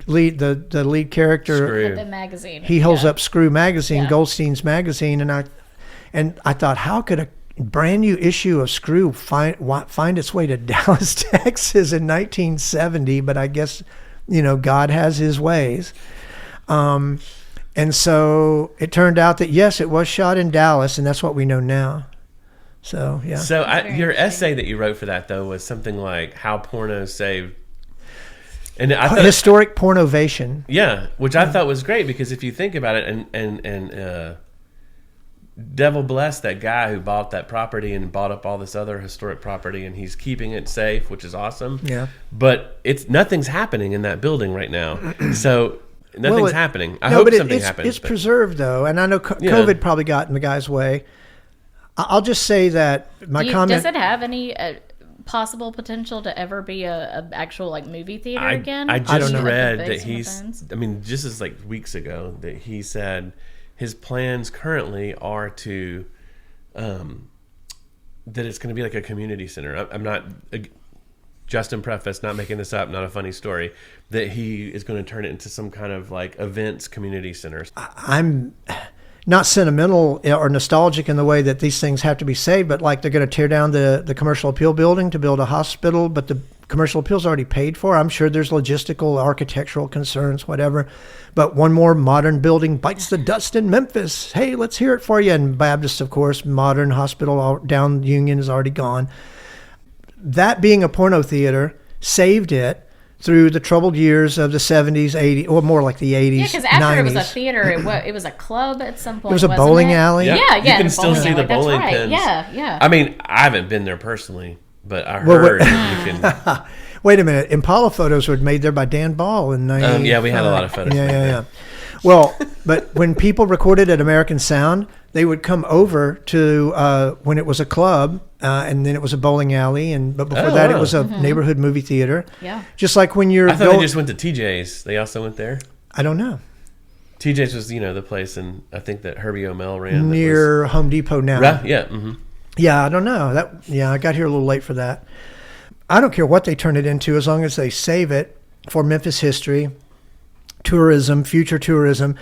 lead character, Screw. The magazine. he holds up Screw magazine, Yeah. Goldstein's magazine, and I thought, how could a brand new issue of Screw find its way to Dallas, Texas in 1970? But I guess, God has his ways. And so it turned out that, yes, it was shot in Dallas, and that's what we know now. So, yeah. So your essay that you wrote for that, though, was something like How Porno Saved. And I thought, Historic Pornovation. yeah, which I thought was great because if you think about it, and devil bless that guy who bought that property and bought up all this other historic property, and he's keeping it safe, which is awesome. Yeah. But nothing's happening in that building right now. So nothing's happening. I hope something happens. It's preserved, though, and I know COVID probably got in the guy's way. I'll just say that does it have any possible potential to ever be a actual movie theater again? I just don't know. read that just as weeks ago, that he said his plans currently are to that it's going to be like a community center. I'm not Justin preface, not making this up, not a funny story, that he is going to turn it into some kind of events community center. I'm not sentimental or nostalgic in the way that these things have to be saved, but they're going to tear down the commercial appeal building to build a hospital, but the commercial appeal's already paid for. I'm sure there's logistical, architectural concerns, whatever. But one more modern building bites the dust in Memphis. Hey, let's hear it for you. And Baptist, of course, modern hospital down Union is already gone. That being a porno theater saved it through the troubled years of the 70s, 80s, or more like the 80s, Yeah, because after 90s. it was a theater, it was a club at some point. It was a wasn't bowling it? alley. Yeah, You can the still see the alley. That's bowling right. pins. Yeah. I mean, I haven't been there personally, but I heard you can. Wait a minute. Impala photos were made there by Dan Ball in 90. Yeah, we had a lot of photos. Yeah. Well, but when people recorded at American Sound, they would come over to when it was a club, and then it was a bowling alley, but before that, it was a neighborhood movie theater. Yeah. Just like when you're I thought they just went to TJ's. They also went there. I don't know. TJ's was, the place, and I think that Herbie O'Mell ran. Near Home Depot now. Right? Yeah. Mm-hmm. Yeah, I don't know. I got here a little late for that. I don't care what they turn it into as long as they save it for Memphis history, tourism, future tourism.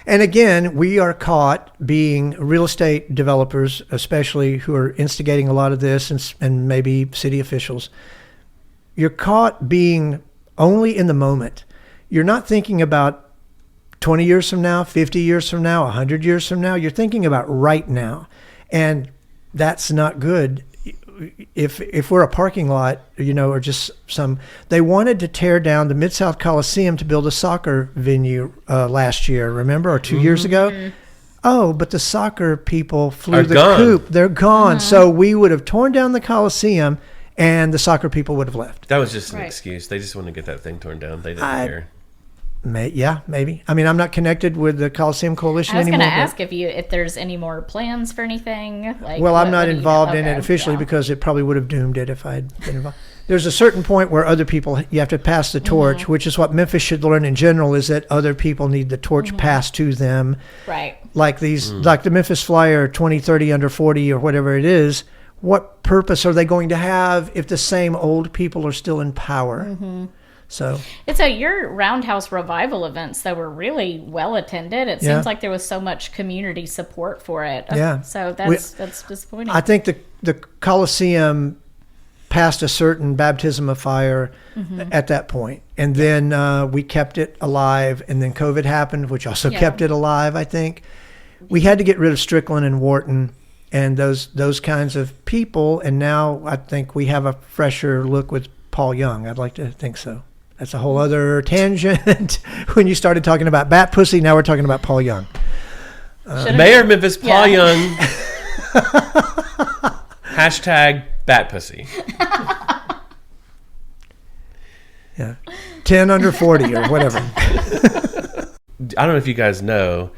And again, we are caught being real estate developers, especially who are instigating a lot of this, and maybe city officials. You're caught being only in the moment. You're not thinking about 20 years from now, 50 years from now, 100 years from now. You're thinking about right now. And that's not good. If we're a parking lot, or just they wanted to tear down the Mid-South Coliseum to build a soccer venue last year, remember, or 2 years ago? Oh, but the soccer people flew the coop. They're gone. So we would have torn down the Coliseum and the soccer people would have left. That was just an Right. excuse. They just want to get that thing torn down. They didn't care. Yeah, maybe. I mean, I'm not connected with the Coliseum Coalition I was anymore. going to but- ask if there's any more plans for anything. Like, Well, I'm not what do you know? involved in it Okay, officially yeah. because it probably would have doomed it if I'd been involved. There's a certain point where other people, you have to pass the torch, Mm-hmm. which is what Memphis should learn in general, is that other people need the torch Mm-hmm. passed to them. Right. Like like the Memphis Flyer 2030 under 40 or whatever it is. What purpose are they going to have if the same old people are still in power? Mm-hmm. So And so your Roundhouse Revival events that were really well attended. It Yeah. seems like there was so much community support for it. Yeah. So that's disappointing. I think the Coliseum passed a certain baptism of fire at that point. And then we kept it alive. And then COVID happened, which also Yeah. kept it alive, I think. We had to get rid of Strickland and Wharton and those kinds of people. And now I think we have a fresher look with Paul Young. I'd like to think so. That's a whole other tangent. When you started talking about Bat Pussy, now we're talking about Paul Young. Mayor of Memphis, Paul Yeah. Young. Hashtag Bat Pussy. Yeah. 10 under 40 or whatever. I don't know if you guys know,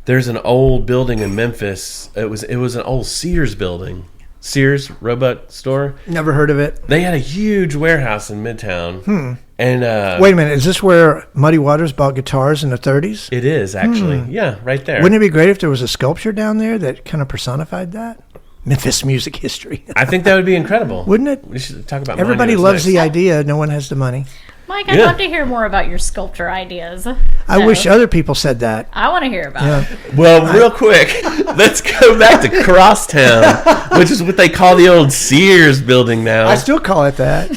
there's an old building in Memphis. It was an old Sears building. Sears Roebuck store. Never heard of it. They had a huge warehouse in Midtown. And Wait a minute. Is this where Muddy Waters bought guitars in the 30s? it is actually. Yeah, right there. Wouldn't it be great if there was a sculpture down there that kind of personified that? Memphis music history. I think that would be incredible. Wouldn't it? We should talk about Everybody monuments loves the next. idea. No one has the money. Mike, I'd Yeah. love to hear more about your sculpture ideas. I wish other people said that. I want to hear about it. Yeah. Well, real quick, let's go back to Crosstown, which is what they call the old Sears building now. I still call it that.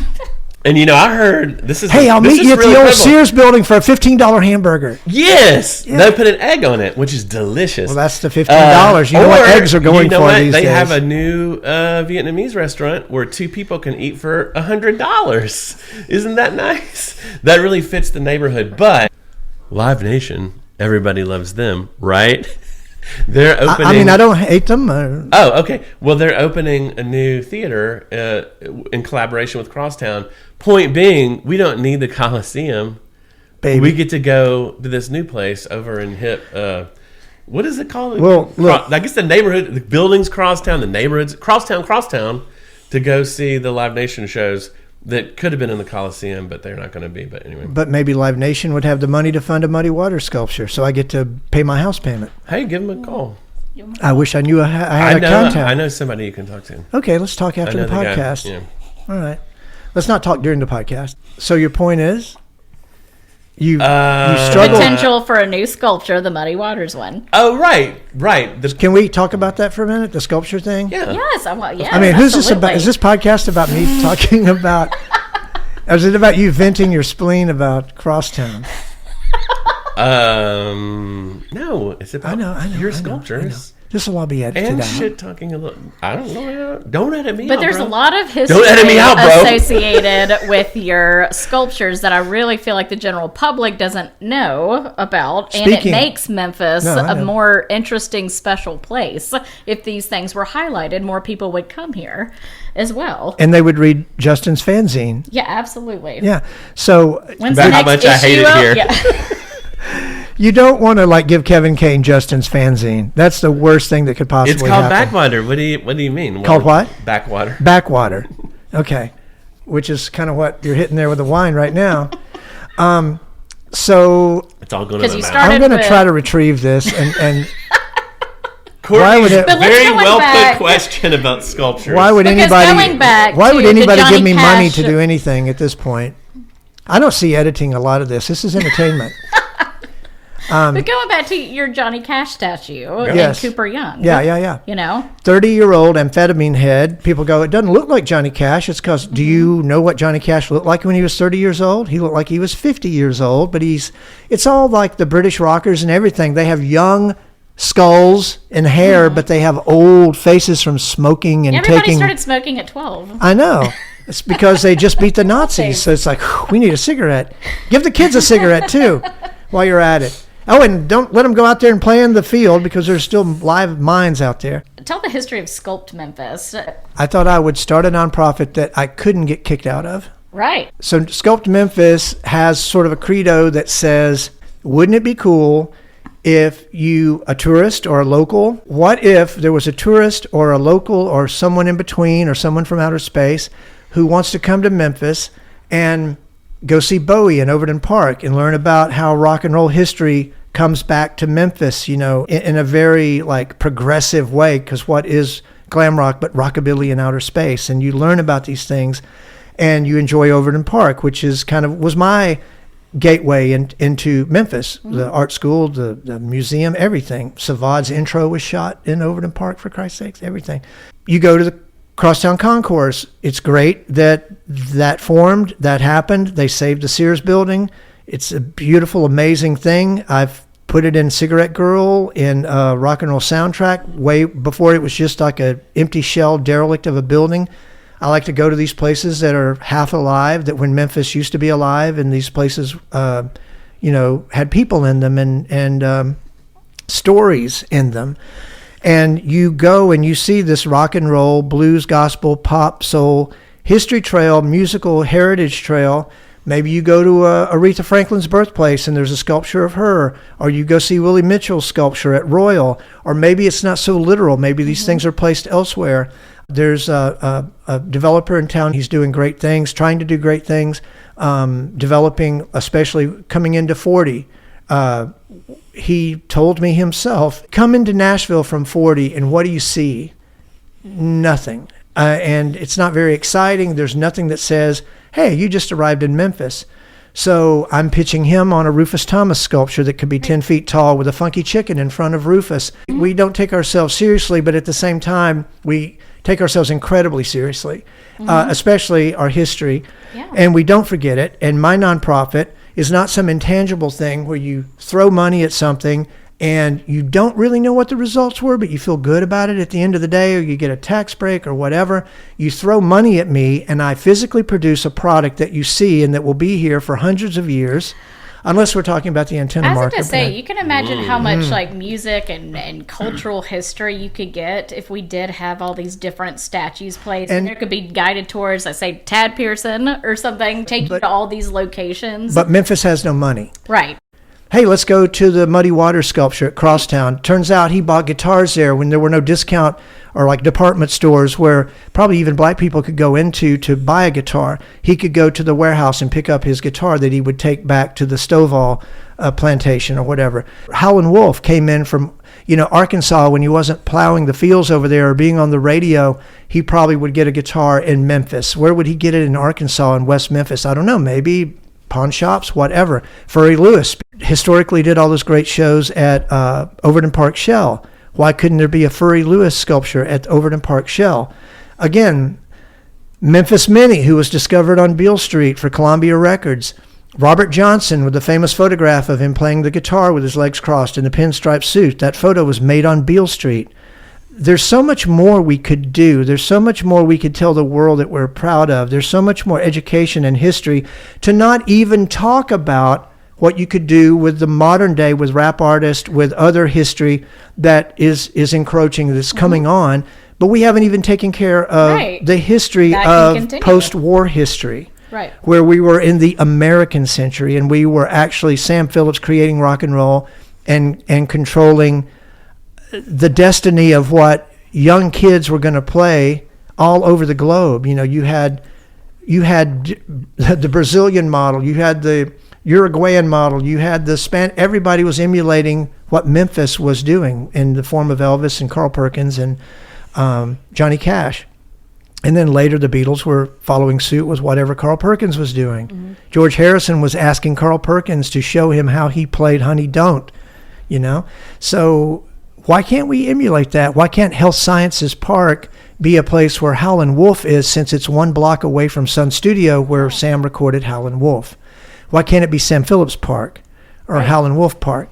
And I heard this is. Hey, I'll this meet is you at really the old incredible. Sears building for a $15 hamburger. Yes, they put an egg on it, which is delicious. Well, that's the $15. You know what Or, eggs are going for these They days. have a new Vietnamese restaurant where two people can eat for $100. Isn't that nice? That really fits the neighborhood. But Live Nation, everybody loves them, right? They're opening. I mean, I don't hate them. Oh, okay. Well, they're opening a new theater in collaboration with Crosstown. Point being, we don't need the Coliseum. Baby. We get to go to this new place over in hip. What is it called? Well, look. I guess the neighborhood, the buildings, Crosstown, the neighborhoods, Crosstown, to go see the Live Nation shows that could have been in the Coliseum, but they're not going to be. But anyway, But maybe Live Nation would have the money to fund a Muddy Waters sculpture, so I get to pay my house payment. hey, give them a call. I wish I knew I had a contact. I know somebody you can talk to. Okay, let's talk after I the know guy. podcast. Yeah. All right. Let's not talk during the podcast. So your point is, you Uh, struggle. Potential for a new sculpture, the Muddy Waters one. Oh, right. Can we talk about that for a minute? The sculpture thing. Yeah. Yes, yes. I mean, who's this about? absolutely. Is this podcast about me talking about? Or is it about you venting your spleen about Crosstown? No, it's about your sculptures. This will all be edited And out. shit talking a little. I don't know. Don't edit me out. But there's bro. a lot of history Don't edit me out, bro. associated with your sculptures that I really feel like the general public doesn't know about. And Speaking- it makes Memphis No, I a know. more interesting, special place. If these things were highlighted, more people would come here as well. And they would read Justin's fanzine. Yeah, absolutely. Yeah. So When's About the how next much I issue hate it out? here. Yeah. you don't want to give Kevin Kane Justin's fanzine. That's the worst thing that could possibly It's called happen. Backwater. What do you mean? Called what? Backwater. Backwater. Okay. Which is kind of what you're hitting there with the wine right now. So It's all going 'Cause to you the started- mouth. I'm going to with- try to retrieve this and Courtney's why would it- But let's very go well back- put question about sculptures. why would Because anybody going back why would to the anybody give Johnny me money Cash- to do anything at this point? I don't see editing a lot of this. This is entertainment. But going back to your Johnny Cash statue Yes. and Cooper Young. Yeah. You know? 30-year-old amphetamine head. People go, it doesn't look like Johnny Cash. It's because, do you know what Johnny Cash looked like when he was 30 years old? He looked like he was 50 years old, but it's all like the British rockers and everything. They have young skulls and hair, but they have old faces from smoking and Everybody taking. started smoking at 12. I know. It's because they just beat the Nazis. So it's like, we need a cigarette. Give the kids a cigarette too while you're at it. Oh, and don't let them go out there and play in the field because there's still live mines out there. Tell the history of Sculpt Memphis. I thought I would start a nonprofit that I couldn't get kicked out of. Right. So Sculpt Memphis has sort of a credo that says, wouldn't it be cool if you, a tourist or a local, what if there was a tourist or a local or someone in between or someone from outer space who wants to come to Memphis and go see Bowie in Overton Park and learn about how rock and roll history comes back to Memphis, in a very like progressive way, because what is glam rock but rockabilly in outer space? And you learn about these things and you enjoy Overton Park, which is was my gateway into Memphis. The art school, the museum, everything. Savad's intro was shot in Overton Park, for Christ's sakes, everything. You go to the Crosstown Concourse. It's great that formed, that happened. They saved the Sears building. It's a beautiful, amazing thing. I've put it in Cigarette Girl, in Rock and Roll Soundtrack, way before it was just like an empty shell derelict of a building. I like to go to these places that are half alive, that when Memphis used to be alive, and these places, had people in them and stories in them. And you go and you see this rock and roll, blues, gospel, pop, soul, history trail, musical heritage trail. Maybe you go to Aretha Franklin's birthplace and there's a sculpture of her, or you go see Willie Mitchell's sculpture at Royal, or maybe it's not so literal. Maybe these things are placed elsewhere. There's a developer in town. He's doing great things, trying to do great things, developing, especially coming into 40. He told me himself, come into Nashville from 40, and what do you see? Nothing. And it's not very exciting. There's nothing that says, hey, you just arrived in Memphis. So I'm pitching him on a Rufus Thomas sculpture that could be 10 feet tall with a funky chicken in front of Rufus. We don't take ourselves seriously, but at the same time, we take ourselves incredibly seriously, especially our history. Yeah. And we don't forget it. And my nonprofit is not some intangible thing where you throw money at something and you don't really know what the results were, but you feel good about it at the end of the day, or you get a tax break or whatever. You throw money at me and I physically produce a product that you see and that will be here for hundreds of years, unless we're talking about the antenna I was market. going to say, you can imagine how much like music and cultural history you could get if we did have all these different statues placed. And there could be guided tours, let's say Tad Pearson or something, take you to all these locations. But Memphis has no money. Right. Hey, let's go to the Muddy Waters sculpture at Crosstown. Turns out he bought guitars there when there were no discount or like department stores where probably even black people could go into to buy a guitar. He could go to the warehouse and pick up his guitar that he would take back to the Stovall plantation or whatever. Howlin' Wolf came in from Arkansas when he wasn't plowing the fields over there or being on the radio. He probably would get a guitar in Memphis. Where would he get it in Arkansas and West Memphis? I don't know, maybe pawn shops, whatever. Furry Lewis historically did all those great shows at Overton Park Shell. Why couldn't there be a Furry Lewis sculpture at Overton Park Shell? Again, Memphis Minnie, who was discovered on Beale Street for Columbia Records. Robert Johnson, with the famous photograph of him playing the guitar with his legs crossed in a pinstripe suit. That photo was made on Beale Street. There's so much more we could do. There's so much more we could tell the world that we're proud of. There's so much more education and history, to not even talk about what you could do with the modern day, with rap artists, with other history that is encroaching, that's coming on. But we haven't even taken care of the history of post-war history. Right. Where we were in the American century and we were actually Sam Phillips creating rock and roll and controlling the destiny of what young kids were going to play all over the globe. You had the Brazilian model, you had the Uruguayan model, you had the everybody was emulating what Memphis was doing in the form of Elvis and Carl Perkins and Johnny Cash. And then later the Beatles were following suit with whatever Carl Perkins was doing. Mm-hmm. George Harrison was asking Carl Perkins to show him how he played Honey Don't, So why can't we emulate that? Why can't Health Sciences Park be a place where Howlin' Wolf is, since it's 1 block away from Sun Studio where Sam recorded Howlin' Wolf? Why can't it be Sam Phillips Park or Howlin' Wolf Park?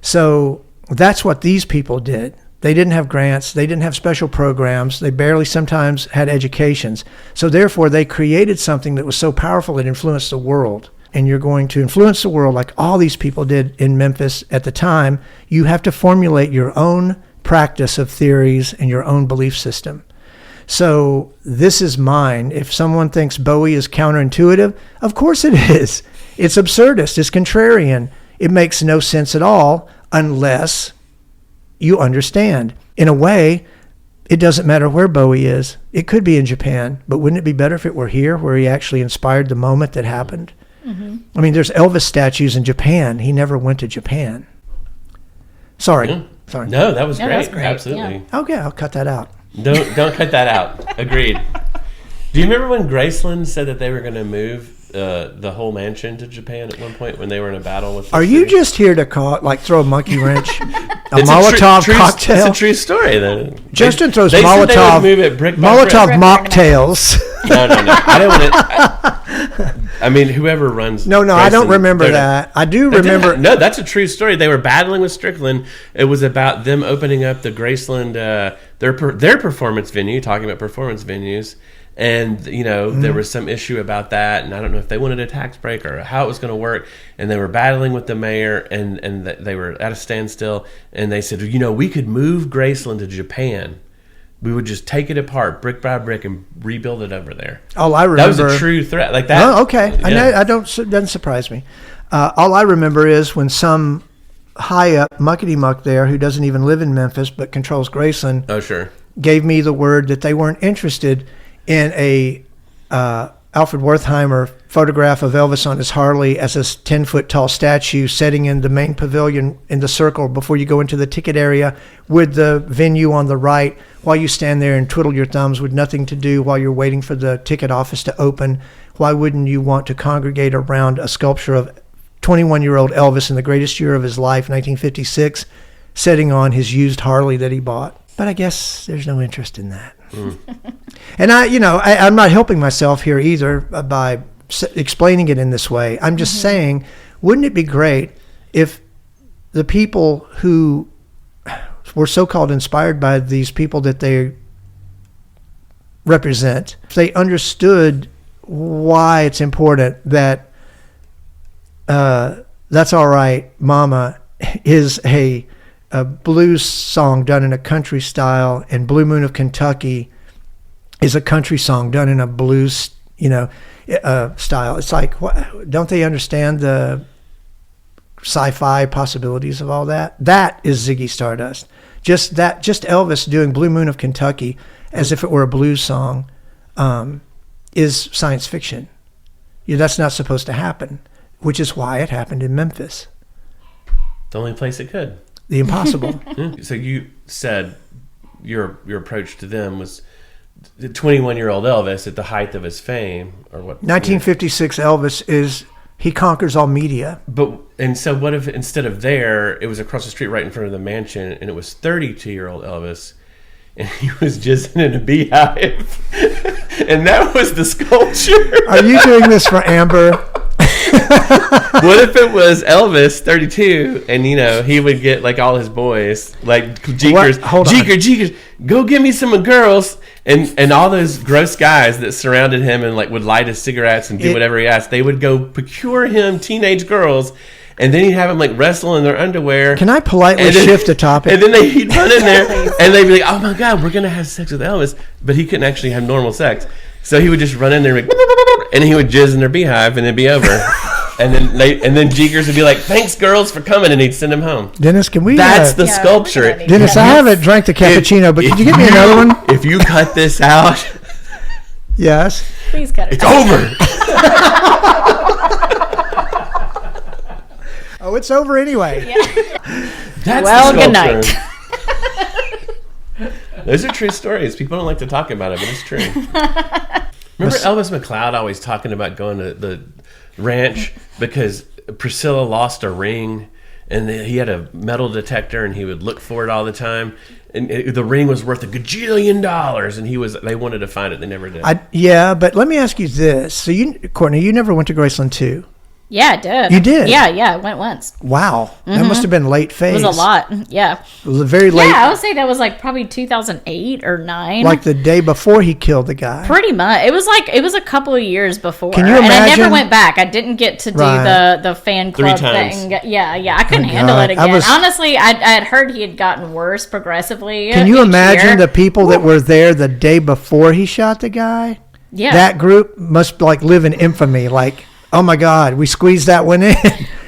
So that's what these people did. They didn't have grants. They didn't have special programs. They barely sometimes had educations. So therefore, they created something that was so powerful it influenced the world. and you're going to influence the world like all these people did in Memphis at the time, you have to formulate your own practice of theories and your own belief system. So this is mine. If someone thinks Bowie is counterintuitive, of course it is. It's absurdist. It's contrarian. It makes no sense at all unless you understand. In a way, it doesn't matter where Bowie is. It could be in Japan, but wouldn't it be better if it were here, where he actually inspired the moment that happened? Mm-hmm. I mean, there's Elvis statues in Japan. He never went to Japan. Sorry. Yeah. Sorry. No, that was great. that was great. Absolutely. Yeah. Okay, I'll cut that out. Don't cut that out. Agreed. Do you remember when Graceland said that they were going to move the whole mansion to Japan at one point when they were in a battle with? Are you just here to throw a monkey wrench? A It's Molotov true, cocktail? It's a true story. Then Justin throws they said they Molotov. would move it brick by Molotov brick. mocktails. No. I don't want to. I mean, whoever runs. No, I don't Graceland, remember they're- that. I do remember. No, that's a true story. They were battling with Strickland. It was about them opening up the Graceland, their performance venue. Talking about performance venues, and there was some issue about that, and I don't know if they wanted a tax break or how it was going to work. And they were battling with the mayor, and they were at a standstill. And they said, we could move Graceland to Japan. We would just take it apart brick by brick and rebuild it over there. All I remember. That was a true threat, like that. Oh, okay. Yeah. I know. Doesn't surprise me. All I remember is when some high up muckety muck there, who doesn't even live in Memphis but controls Graceland, Oh, sure. gave me the word that they weren't interested in a Alfred Wertheimer photograph of Elvis on his Harley as a 10-foot tall statue sitting in the main pavilion in the circle before you go into the ticket area with the venue on the right, while you stand there and twiddle your thumbs with nothing to do while you're waiting for the ticket office to open. Why wouldn't you want to congregate around a sculpture of 21-year-old Elvis in the greatest year of his life, 1956, sitting on his used Harley that he bought? But I guess there's no interest in that. And I'm not helping myself here either by explaining it in this way. I'm just saying, wouldn't it be great if the people who were so-called inspired by these people that they represent, if they understood why it's important that That's All Right, Mama is a blues song done in a country style, and Blue Moon of Kentucky is a country song done in a blues, style. It's like, what, don't they understand the sci-fi possibilities of all that? That is Ziggy Stardust. Just Elvis doing Blue Moon of Kentucky as if it were a blues song is science fiction. That's not supposed to happen, which is why it happened in Memphis. The only place it could. The impossible. So you said your approach to them was the 21-year-old Elvis at the height of his fame, or what? 1956 Elvis he conquers all media. And so what if instead of there, it was across the street right in front of the mansion, and it was 32-year-old Elvis, and he was just in a beehive, and that was the sculpture? Are you doing this for Amber? What if it was Elvis, 32, and he would get like all his boys, like Jeekers, Hold on. Jeekers, go get me some girls, and all those gross guys that surrounded him and like would light his cigarettes and do whatever he asked. They would go procure him teenage girls, and then he'd have them like wrestle in their underwear. Can I politely shift the topic? And then he'd run in there, and they'd be like, "Oh my God, we're gonna have sex with Elvis," but he couldn't actually have normal sex. So he would just run in there and he would jizz in their beehive, and it'd be over. and then Jeekers would be like, "Thanks, girls, for coming," and he'd send them home. Dennis, can we? That's the Yeah, sculpture. look at that. Dennis, I haven't drank the cappuccino, but could you get me another one? If you cut this out, Yes. Please cut it. it's over. Oh, it's over anyway. That's Well, the good sculpture. night. Those are true stories. People don't like to talk about it, but it's true. Remember Elvis McLeod always talking about going to the ranch because Priscilla lost a ring, and he had a metal detector, and he would look for it all the time. And the ring was worth $1 gajillion, and they wanted to find it. They never did. Yeah, but let me ask you this. So Courtney, you never went to Graceland too? Yeah, it did. You did? Yeah, I went once. Wow. That must have been late phase. It was a lot. Yeah. It was a very late. Yeah, I would say that was like probably 2008 or 9. Like the day before he killed the guy. Pretty much. It was a couple of years before. Can you And I imagine- never went back. I didn't get to do Right. the fan club 3 times. thing. Yeah. I couldn't handle God. it I again. was- Honestly, I had heard he had gotten worse progressively. Can you each imagine year. the people that were there the day before he shot the guy? Yeah. That group must like live in infamy. Like, oh my God, we squeezed that one in.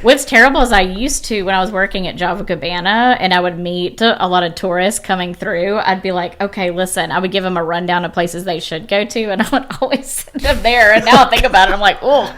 What's terrible is I used to, when I was working at Java Cabana and I would meet a lot of tourists coming through, I'd be like, okay, listen, I would give them a rundown of places they should go to, and I would always send them there. And now I think about it, I'm like, oh.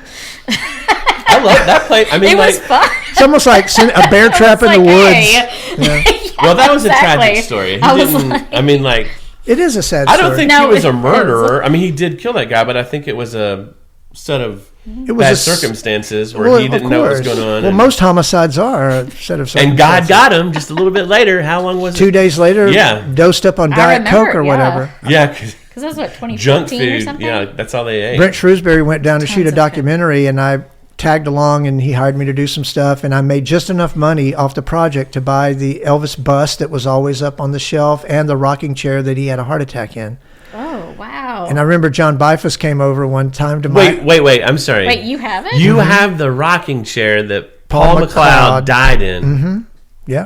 I love that place. I mean, It like, was fun. It's almost like a bear trap in the woods. Hey. well, that was a Exactly. tragic story. He I was didn't. like- I mean, like, It is a sad I story. don't think No, he was it a murderer. was- I mean, he did kill that guy, but I think it was a set of it was bad a s- circumstances where Well, he of didn't know what was course. going on. Well, most homicides are a set of and God circumstances. got him just a little bit later. How long was 2 it? days later, Yeah. dosed up on I Diet remember, Coke or yeah. whatever. Yeah, 'cause Because that was what, 2015 junk or food. something? Yeah, that's all they ate. Brent Shrewsbury went down to shoot a Tons of documentary, and I tagged along, and he hired me to do some stuff, and I made just enough money off the project to buy the Elvis bust that was always up on the shelf and the rocking chair that he had a heart attack in. Oh, wow. And I remember John Bifus came over one time to my Wait. I'm sorry. Wait, you have it? You have the rocking chair that Paul Paul McLeod McLeod died in. yeah.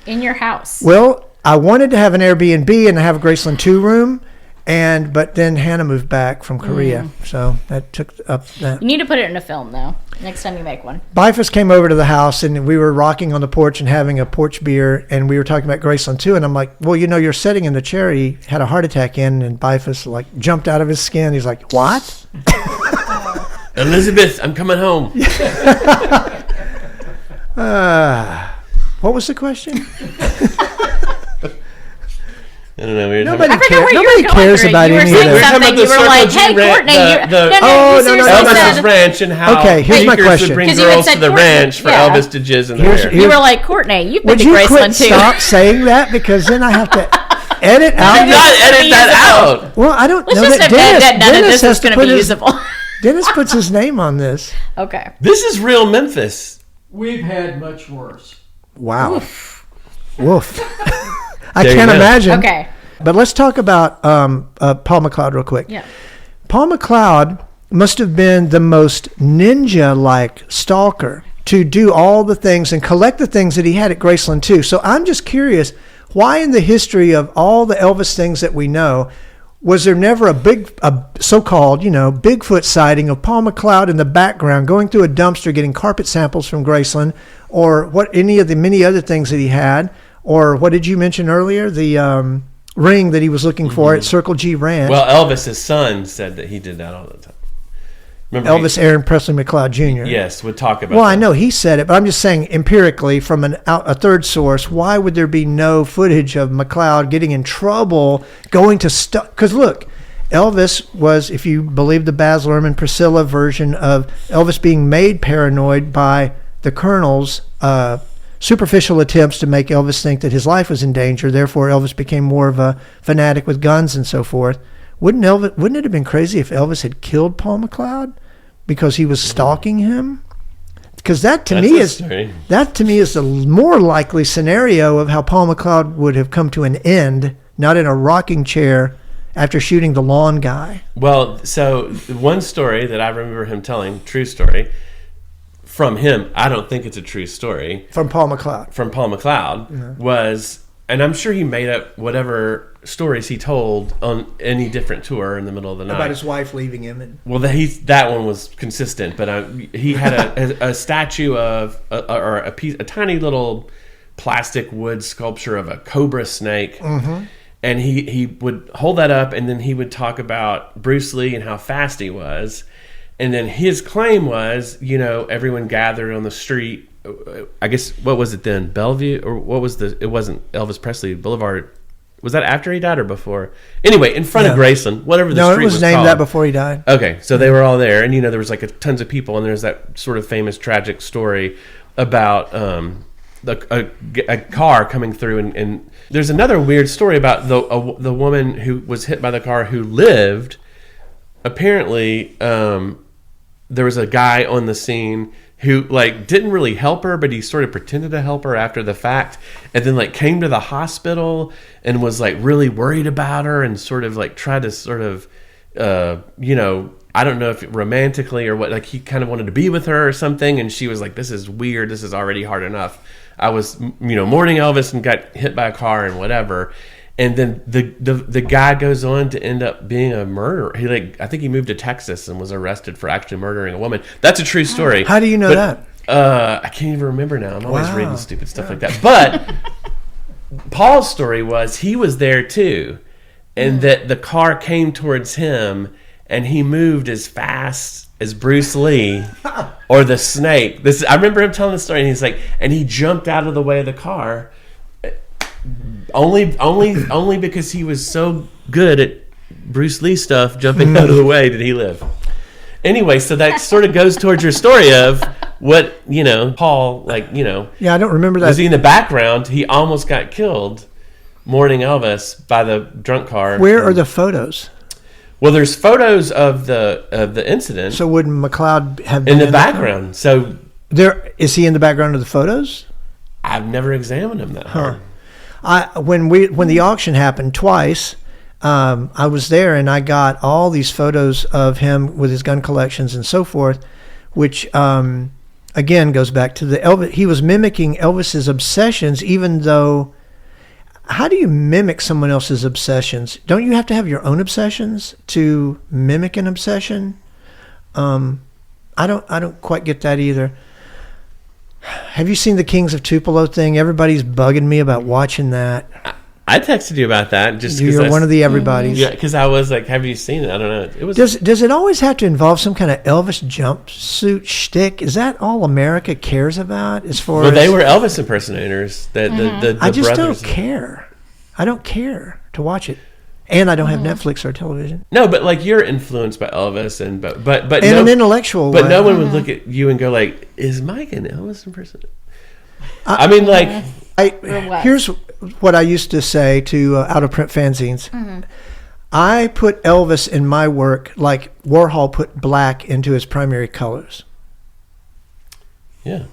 In your house? Well, I wanted to have an Airbnb and have a Graceland 2 room, but then Hannah moved back from Korea, so that took up that. You need to put it in a film, though, next time you make one. Bifus came over to the house, and we were rocking on the porch and having a porch beer, and we were talking about Graceland 2, and I'm like, well, you're sitting in the chair he had a heart attack in, and Bifus like jumped out of his skin. He's like, what? Elizabeth, I'm coming home. What was the question? I don't know. We were Nobody I forget cares. where you Nobody were going cares through. about You were any of saying We were that. talking something. about You the were like, Circle G hey, ranch, Courtney. the- No, Oh, you no, no, seriously no, Elvis's said- ranch and how Okay, here's my hikers question. would bring 'Cause you had girls to said the Courtney, ranch for yeah. Elvis to jizz in the Here's- hair. here's- You were like, Courtney, you've been Would to you quit Graceland, too. stop saying that? Because then I have to edit Do out. not edit that out. Well, I don't Let's know just that admit that none of Dennis this has is to going to put be his, usable. Dennis puts his name on this. Okay. This is real Memphis. We've had much worse. Wow. Woof. I There you can't go. imagine. Okay. But let's talk about Paul McLeod real quick. Yeah. Paul McLeod must have been the most ninja-like stalker to do all the things and collect the things that he had at Graceland too. So I'm just curious, why in the history of all the Elvis things that we know, was there never a so-called, Bigfoot sighting of Paul McLeod in the background going through a dumpster getting carpet samples from Graceland, or any of the many other things that he had, or what did you mention earlier, the ring that he was looking for at Circle G Ranch? Well, Elvis's son said that he did that all the time. Remember Elvis Aaron Presley McLeod Jr. Yes, would talk about Well, that. I know he said it, but I'm just saying empirically from a third source, why would there be no footage of McLeod getting in trouble, going to stuff? Because look, Elvis was, if you believe the Baz Luhrmann Priscilla version of Elvis being made paranoid by the Colonel's superficial attempts to make Elvis think that his life was in danger. Therefore, Elvis became more of a fanatic with guns and so forth. Wouldn't it have been crazy if Elvis had killed Paul McLeod because he was stalking him? Because that to me is the more likely scenario of how Paul McLeod would have come to an end, not in a rocking chair after shooting the lawn guy. Well, so one story that I remember him telling, true story, from him, I don't think it's a true story, From Paul McLeod. was, and I'm sure he made up whatever stories he told on any different tour in the middle of the night. About his wife leaving him. And Well, that one was consistent, but he had a statue of, or a tiny little plastic wood sculpture of a cobra snake, and he would hold that up, and then he would talk about Bruce Lee and how fast he was, and then his claim was, everyone gathered on the street. I guess what was it then, Bellevue, or what was it wasn't Elvis Presley Boulevard. Was that after he died or before? Anyway, in front of Graceland, whatever the street it was named called. that before he died. Okay, so they were all there, and there was tons of people, and there's that sort of famous tragic story about a car coming through, and there's another weird story about the woman who was hit by the car who lived. Apparently, there was a guy on the scene who like didn't really help her, but he sort of pretended to help her after the fact, and then like came to the hospital and was like really worried about her and sort of like tried to sort of, I don't know if romantically or what, like he kind of wanted to be with her or something, and she was like, "This is weird. This is already hard enough. I was, mourning Elvis and got hit by a car and whatever." And then the guy goes on to end up being a murderer. I think he moved to Texas and was arrested for actually murdering a woman. That's a true story. How do you know that? I can't even remember now. I'm always reading stupid stuff like that. But Paul's story was he was there too, and that the car came towards him, and he moved as fast as Bruce Lee or the Snake. I remember him telling the story, and he's like, and he jumped out of the way of the car. Only because he was so good at Bruce Lee stuff, jumping out of the way, did he live. Anyway, so that sort of goes towards your story of what, Paul, Yeah, I don't remember that. Was he in the background? He almost got killed mourning Elvis by the drunk car. Where are the photos? Well, there's photos of the incident. So would McLeod have been in the background? So is he in the background of the photos? I've never examined him that hard. When the auction happened twice, I was there and I got all these photos of him with his gun collections and so forth, which again goes back to the Elvis. He was mimicking Elvis's obsessions, even though. How do you mimic someone else's obsessions? Don't you have to have your own obsessions to mimic an obsession? I don't quite get that either. Have you seen the Kings of Tupelo thing? Everybody's bugging me about watching that. I texted you about that just because you're one of the everybody's. Yeah, because I was like, "Have you seen it?" I don't know. It was. Does it always have to involve some kind of Elvis jumpsuit shtick? Is that all America cares about? Well, they were Elvis impersonators. The I just brothers. don't care. I don't care to watch it, and I don't have Netflix or television. No, but like you're influenced by Elvis, and but in an intellectual way. But no one would look at you and go like, "Is Mike an Elvis impersonator?" I mean, like, here's what I used to say to out of print fanzines. I put Elvis in my work like Warhol put black into his primary colors. Yeah.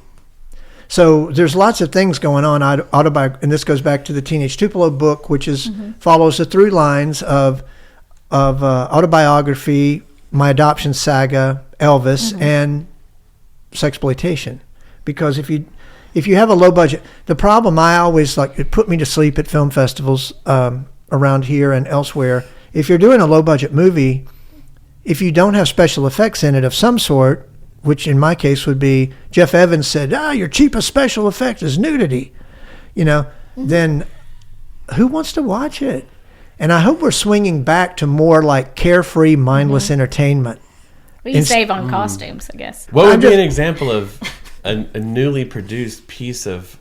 So there's lots of things going on and this goes back to the Teenage Tupelo book, which is follows the through lines of autobiography, my adoption saga, Elvis, and sexploitation. Because if you have a low budget, the problem I always it put me to sleep at film festivals around here and elsewhere. If you're doing a low budget movie, if you don't have special effects in it of some sort, which in my case would be Jeff Evans said, your cheapest special effect is nudity, then who wants to watch it? And I hope we're swinging back to more like carefree, mindless entertainment. Well, you save on costumes, I guess. What would be an example of a newly produced piece of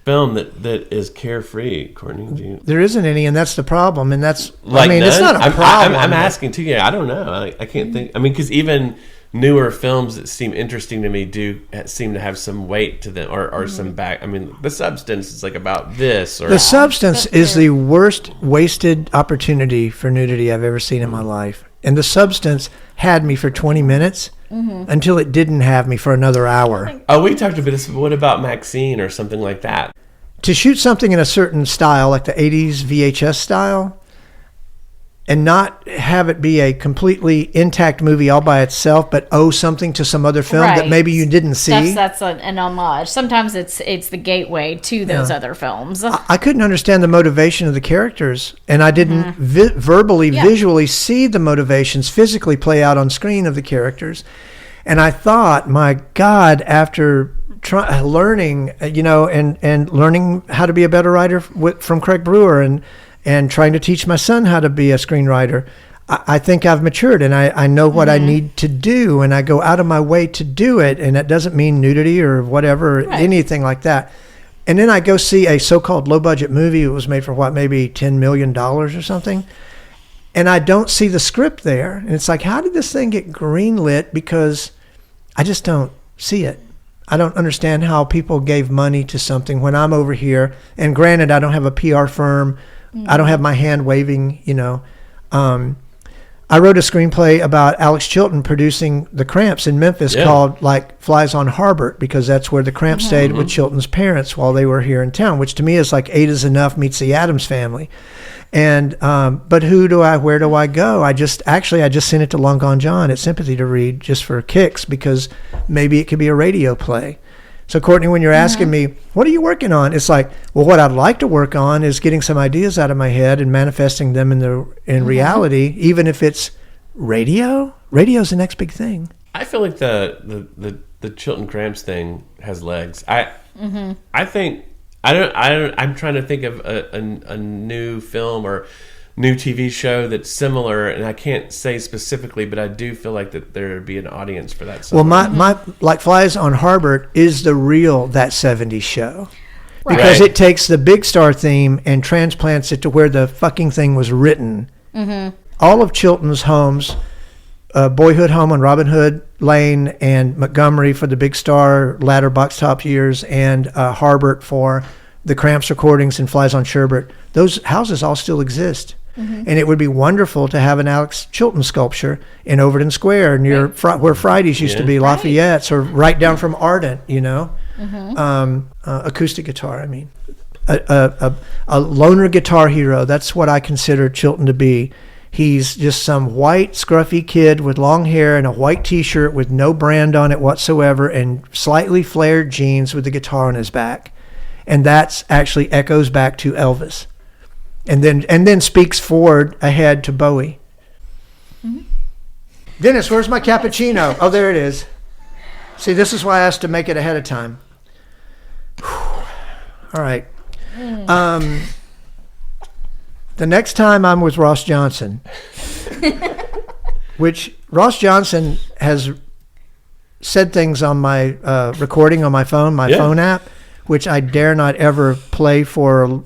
film that is carefree, Courtney? There isn't any, and that's the problem. And that's, none? It's not a problem. I'm asking too. Yeah, I don't know. I can't think. I mean, because even newer films that seem interesting to me do seem to have some weight to them or some back. I mean, The Substance is like about this. Or The Substance is the worst wasted opportunity for nudity I've ever seen in my life. And The Substance had me for 20 minutes until it didn't have me for another hour. Oh, we talked a bit. What about Maxine or something like that? To shoot something in a certain style, like the 80s VHS style, and not have it be a completely intact movie all by itself, but owe something to some other film that maybe you didn't see. That's an homage. Sometimes it's the gateway to those other films. I couldn't understand the motivation of the characters, and I didn't visually see the motivations physically play out on screen of the characters. And I thought, my God, after learning, and learning how to be a better writer from Craig Brewer and trying to teach my son how to be a screenwriter, I think I've matured and I know what I need to do, and I go out of my way to do it. And that doesn't mean nudity or whatever, anything like that. And then I go see a so-called low-budget movie. It was made for maybe $10 million or something. And I don't see the script there. And it's like, how did this thing get greenlit? Because I just don't see it. I don't understand how people gave money to something when I'm over here. And granted, I don't have a PR firm. I don't have my hand waving, I I wrote a screenplay about Alex Chilton producing the Cramps in Memphis called like Flies on Harbert, because that's where the Cramps stayed with Chilton's parents while they were here in town, which to me is like Eight is Enough meets the Addams Family. And but where do I go? I just sent it to Long Gone John at Sympathy to read just for kicks, because maybe it could be a radio play. So Courtney, when you're asking me, what are you working on? It's like, well, what I'd like to work on is getting some ideas out of my head and manifesting them in reality, even if it's radio. Radio's the next big thing. I feel like the Chilton Cramps thing has legs. I think I'm trying to think of a new film or new TV show that's similar, and I can't say specifically, but I do feel like that there would be an audience for that. Well, my like Flies on Harbert is the real That 70s Show. Right. Because it takes the Big Star theme and transplants it to where the fucking thing was written. All of Chilton's homes, Boyhood Home on Robin Hood Lane and Montgomery for the Big Star latter box top years, and Harbert for the Cramps recordings and Flies on Sherbert, those houses all still exist. And it would be wonderful to have an Alex Chilton sculpture in Overton Square near where Fridays used to be, Lafayette's, or right down from Ardent, acoustic guitar, I mean. A loner guitar hero, that's what I consider Chilton to be. He's just some white, scruffy kid with long hair and a white T-shirt with no brand on it whatsoever and slightly flared jeans with the guitar on his back. And that's actually echoes back to Elvis. And then speaks forward ahead to Bowie. Dennis, where's my cappuccino? Oh, there it is. See, this is why I asked to make it ahead of time. Whew. All right. The next time I'm with Ross Johnson, which Ross Johnson has said things on my recording on my phone, phone app, which I dare not ever play for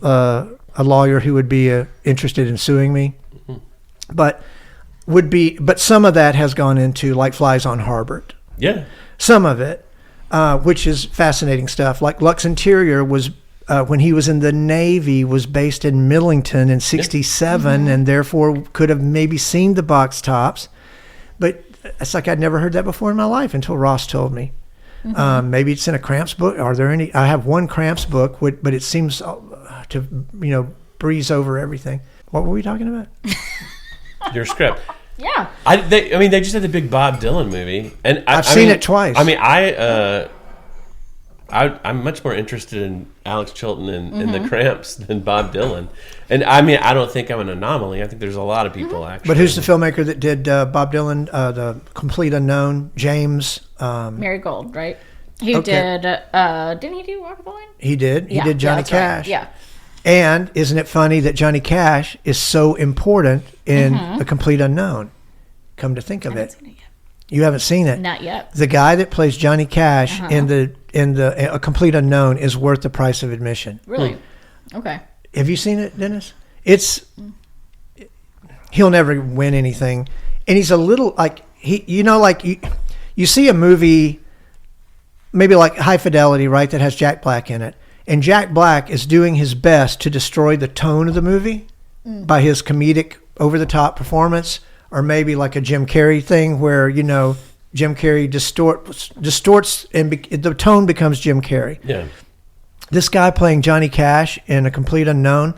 a lawyer who would be interested in suing me, but some of that has gone into like Flies on Harbert. Yeah, some of it, which is fascinating stuff. Like Lux Interior was when he was in the Navy, was based in Millington in '67, and therefore could have maybe seen the box tops, but it's like I'd never heard that before in my life until Ross told me. Maybe it's in a Cramps book. Are there any? I have one Cramps book, but it seems to breeze over everything. What were we talking about? Your script. Yeah. They just had the big Bob Dylan movie, and I've seen it twice. I mean, I'm much more interested in Alex Chilton and the Cramps than Bob Dylan. And I mean, I don't think I'm an anomaly. I think there's a lot of people actually. But who's the filmmaker that did Bob Dylan, The Complete Unknown? James Marigold, right? He did. Didn't he do Walk the Line? He did. He did Johnny Cash. Right. Yeah. And isn't it funny that Johnny Cash is so important in The Complete Unknown? Come to think of it. You haven't seen it? Not yet. The guy that plays Johnny Cash in the A Complete Unknown is worth the price of admission. Really? Okay. Have you seen it, Dennis? He'll never win anything, and he's a little like you see a movie, maybe like High Fidelity, right? That has Jack Black in it, and Jack Black is doing his best to destroy the tone of the movie by his comedic over-the-top performance. Or maybe like a Jim Carrey thing where, Jim Carrey distorts and the tone becomes Jim Carrey. Yeah. This guy playing Johnny Cash in A Complete Unknown,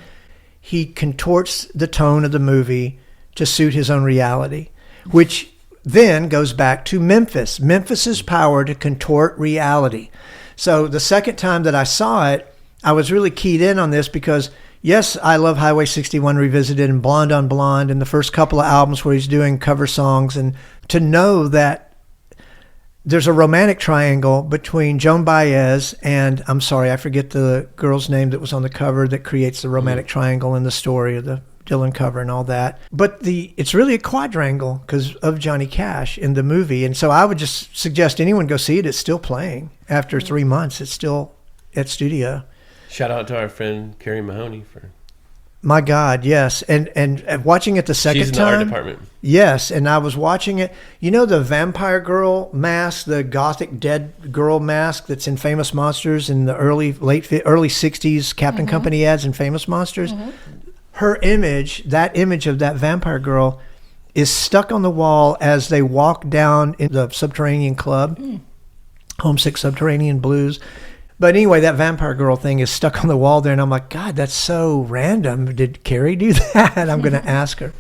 he contorts the tone of the movie to suit his own reality, which then goes back to Memphis. Memphis's power to contort reality. So the second time that I saw it, I was really keyed in on this because yes, I love Highway 61 Revisited and Blonde on Blonde and the first couple of albums where he's doing cover songs. And to know that there's a romantic triangle between Joan Baez and, I'm sorry, I forget the girl's name that was on the cover that creates the romantic triangle in the story of the Dylan cover and all that. But it's really a quadrangle because of Johnny Cash in the movie. And so I would just suggest anyone go see it. It's still playing. After 3 months, it's still at studio. Shout out to our friend Carrie Mahoney for. My God, yes, and watching it the second time. She's in the art department. Yes, and I was watching it. You know the vampire girl mask, the gothic dead girl mask that's in Famous Monsters in the early '60s Captain Company ads in Famous Monsters. Her image, that image of that vampire girl, is stuck on the wall as they walk down in the Subterranean Club, Homesick Subterranean Blues. But anyway, that vampire girl thing is stuck on the wall there, and I'm like, God, that's so random. Did Carrie do that? I'm going to ask her.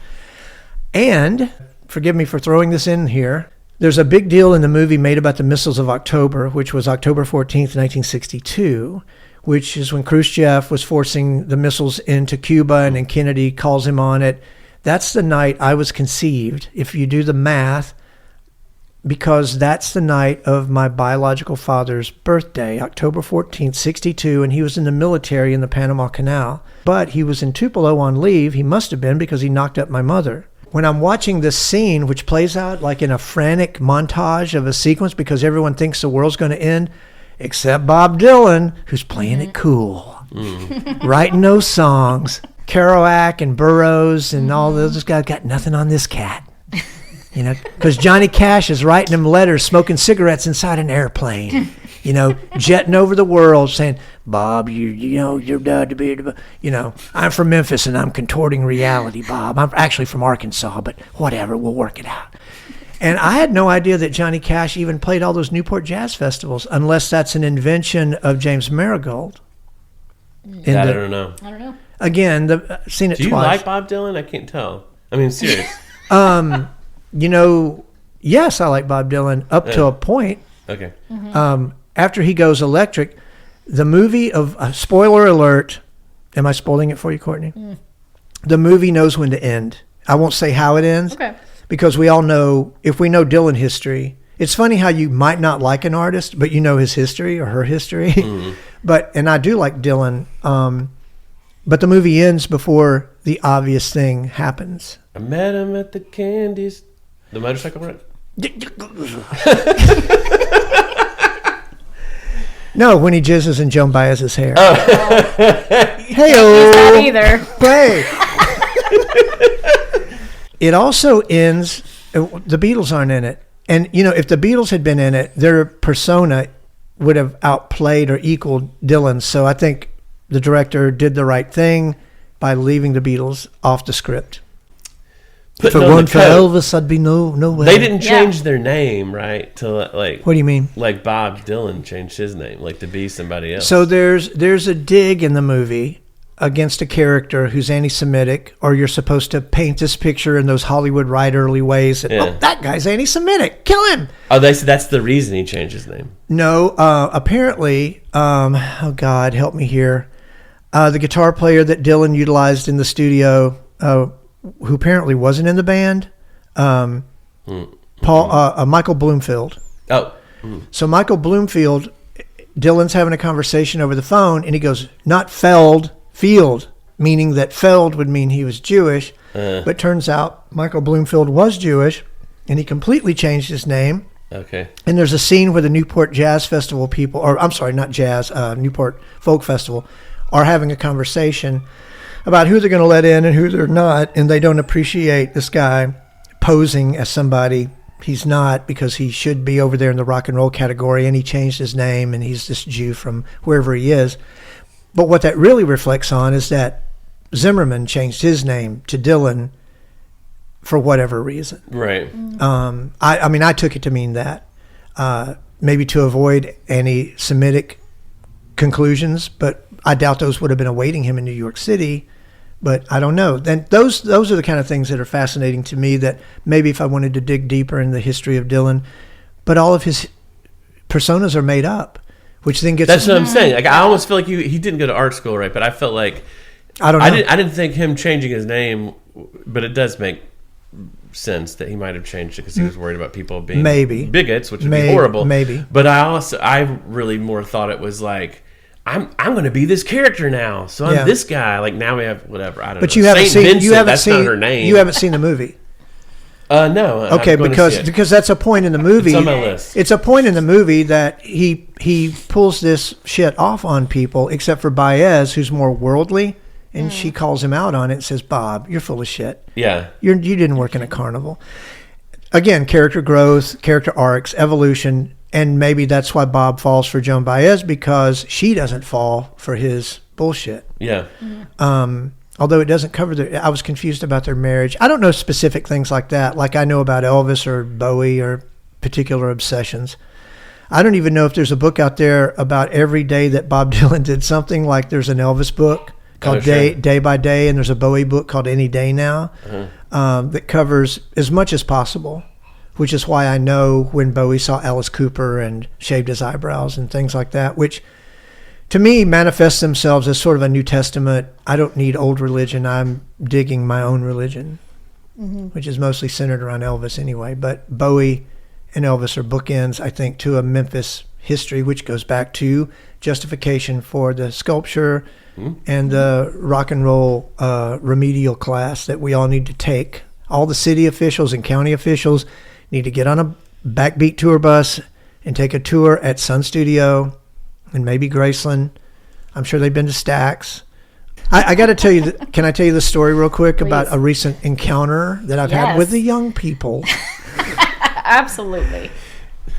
And, forgive me for throwing this in here, there's a big deal in the movie made about the missiles of October, which was October 14th, 1962, which is when Khrushchev was forcing the missiles into Cuba, and then Kennedy calls him on it. That's the night I was conceived, if you do the math, because that's the night of my biological father's birthday, October 14th, 62, and he was in the military in the Panama Canal. But he was in Tupelo on leave. He must have been, because he knocked up my mother. When I'm watching this scene, which plays out like in a frantic montage of a sequence because everyone thinks the world's going to end, except Bob Dylan, who's playing it cool, writing those songs. Kerouac and Burroughs and all those guys got nothing on this cat. You know, because Johnny Cash is writing them letters, smoking cigarettes inside an airplane, you know, jetting over the world saying, Bob, you're dad to be, you know, I'm from Memphis and I'm contorting reality, Bob. I'm actually from Arkansas, but whatever, we'll work it out. And I had no idea that Johnny Cash even played all those Newport Jazz Festivals, unless that's an invention of James Marigold. I don't know. Again, I've seen it twice. Do you like Bob Dylan? I can't tell. I mean, serious. You know, yes, I like Bob Dylan up to a point. Okay. After he goes electric, the movie of spoiler alert. Am I spoiling it for you, Courtney? The movie knows when to end. I won't say how it ends. Okay. Because we all know, if we know Dylan history, it's funny how you might not like an artist, but you know his history or her history. And I do like Dylan. But the movie ends before the obvious thing happens. I met him at the Candies. The motorcycle ride? No, when he jizzes in Joan Baez's hair. Hey-o. Not either. Hey. It also ends, the Beatles aren't in it. And, you know, if the Beatles had been in it, their persona would have outplayed or equaled Dylan's. So I think the director did the right thing by leaving the Beatles off the script. If it weren't for Elvis, I'd be no way. They didn't change their name, right? To like. What do you mean? Like Bob Dylan changed his name, like to be somebody else. So there's a dig in the movie against a character who's anti-Semitic, or you're supposed to paint this picture in those Hollywood writerly ways that, oh, that guy's anti-Semitic, kill him. Oh, that's the reason he changed his name. No, apparently, oh God, help me here. The guitar player that Dylan utilized in the studio, who apparently wasn't in the band, Michael Bloomfield. Oh. So Michael Bloomfield, Dylan's having a conversation over the phone, and he goes, not Feld, Field, meaning that Feld would mean he was Jewish. But turns out Michael Bloomfield was Jewish, and he completely changed his name. Okay. And there's a scene where the Newport Jazz Festival people, or I'm sorry, not jazz, Newport Folk Festival, are having a conversation about who they're going to let in and who they're not, and they don't appreciate this guy posing as somebody he's not, because he should be over there in the rock and roll category, and he changed his name, and he's this Jew from wherever he is. But what that really reflects on is that Zimmerman changed his name to Dylan for whatever reason. Right. I mean, I took it to mean that. Maybe to avoid any Semitic conclusions, but I doubt those would have been awaiting him in New York City. But I don't know. Then those are the kind of things that are fascinating to me, that maybe if I wanted to dig deeper in the history of Dylan, but all of his personas are made up, which then gets... That's what I'm saying. Like, I almost feel like he didn't go to art school, right? But I felt like... I don't know. I didn't think him changing his name, but it does make sense that he might have changed it because he was worried about people being bigots, which would be horrible. Maybe. But I really more thought it was like, I'm going to be this character now, so I'm this guy. Like, now we have whatever. I don't know. But you haven't Saint seen. Vincent, You haven't that's seen. not her name. You haven't seen the movie. No. Okay, I'm going to see it. because that's a point in the movie. It's on my list. It's a point in the movie that he pulls this shit off on people, except for Baez, who's more worldly, and she calls him out on it and says, "Bob, you're full of shit. Yeah, you didn't work in a carnival." Again, character growth, character arcs, evolution. And maybe that's why Bob falls for Joan Baez, because she doesn't fall for his bullshit. Yeah. although it doesn't cover I was confused about their marriage. I don't know specific things like that, like I know about Elvis or Bowie or particular obsessions. I don't even know if there's a book out there about every day that Bob Dylan did something. Like there's an Elvis book called Day by Day, and there's a Bowie book called Any Day Now that covers as much as possible, which is why I know when Bowie saw Alice Cooper and shaved his eyebrows and things like that, which to me manifest themselves as sort of a New Testament. I don't need old religion. I'm digging my own religion, which is mostly centered around Elvis anyway. But Bowie and Elvis are bookends, I think, to a Memphis history, which goes back to justification for the sculpture and the rock and roll remedial class that we all need to take. All the city officials and county officials need to get on a backbeat tour bus and take a tour at Sun Studio and maybe Graceland. I'm sure they've been to Stax. I got to tell you, can I tell you the story real quick about a recent encounter that I've had with the young people? Absolutely.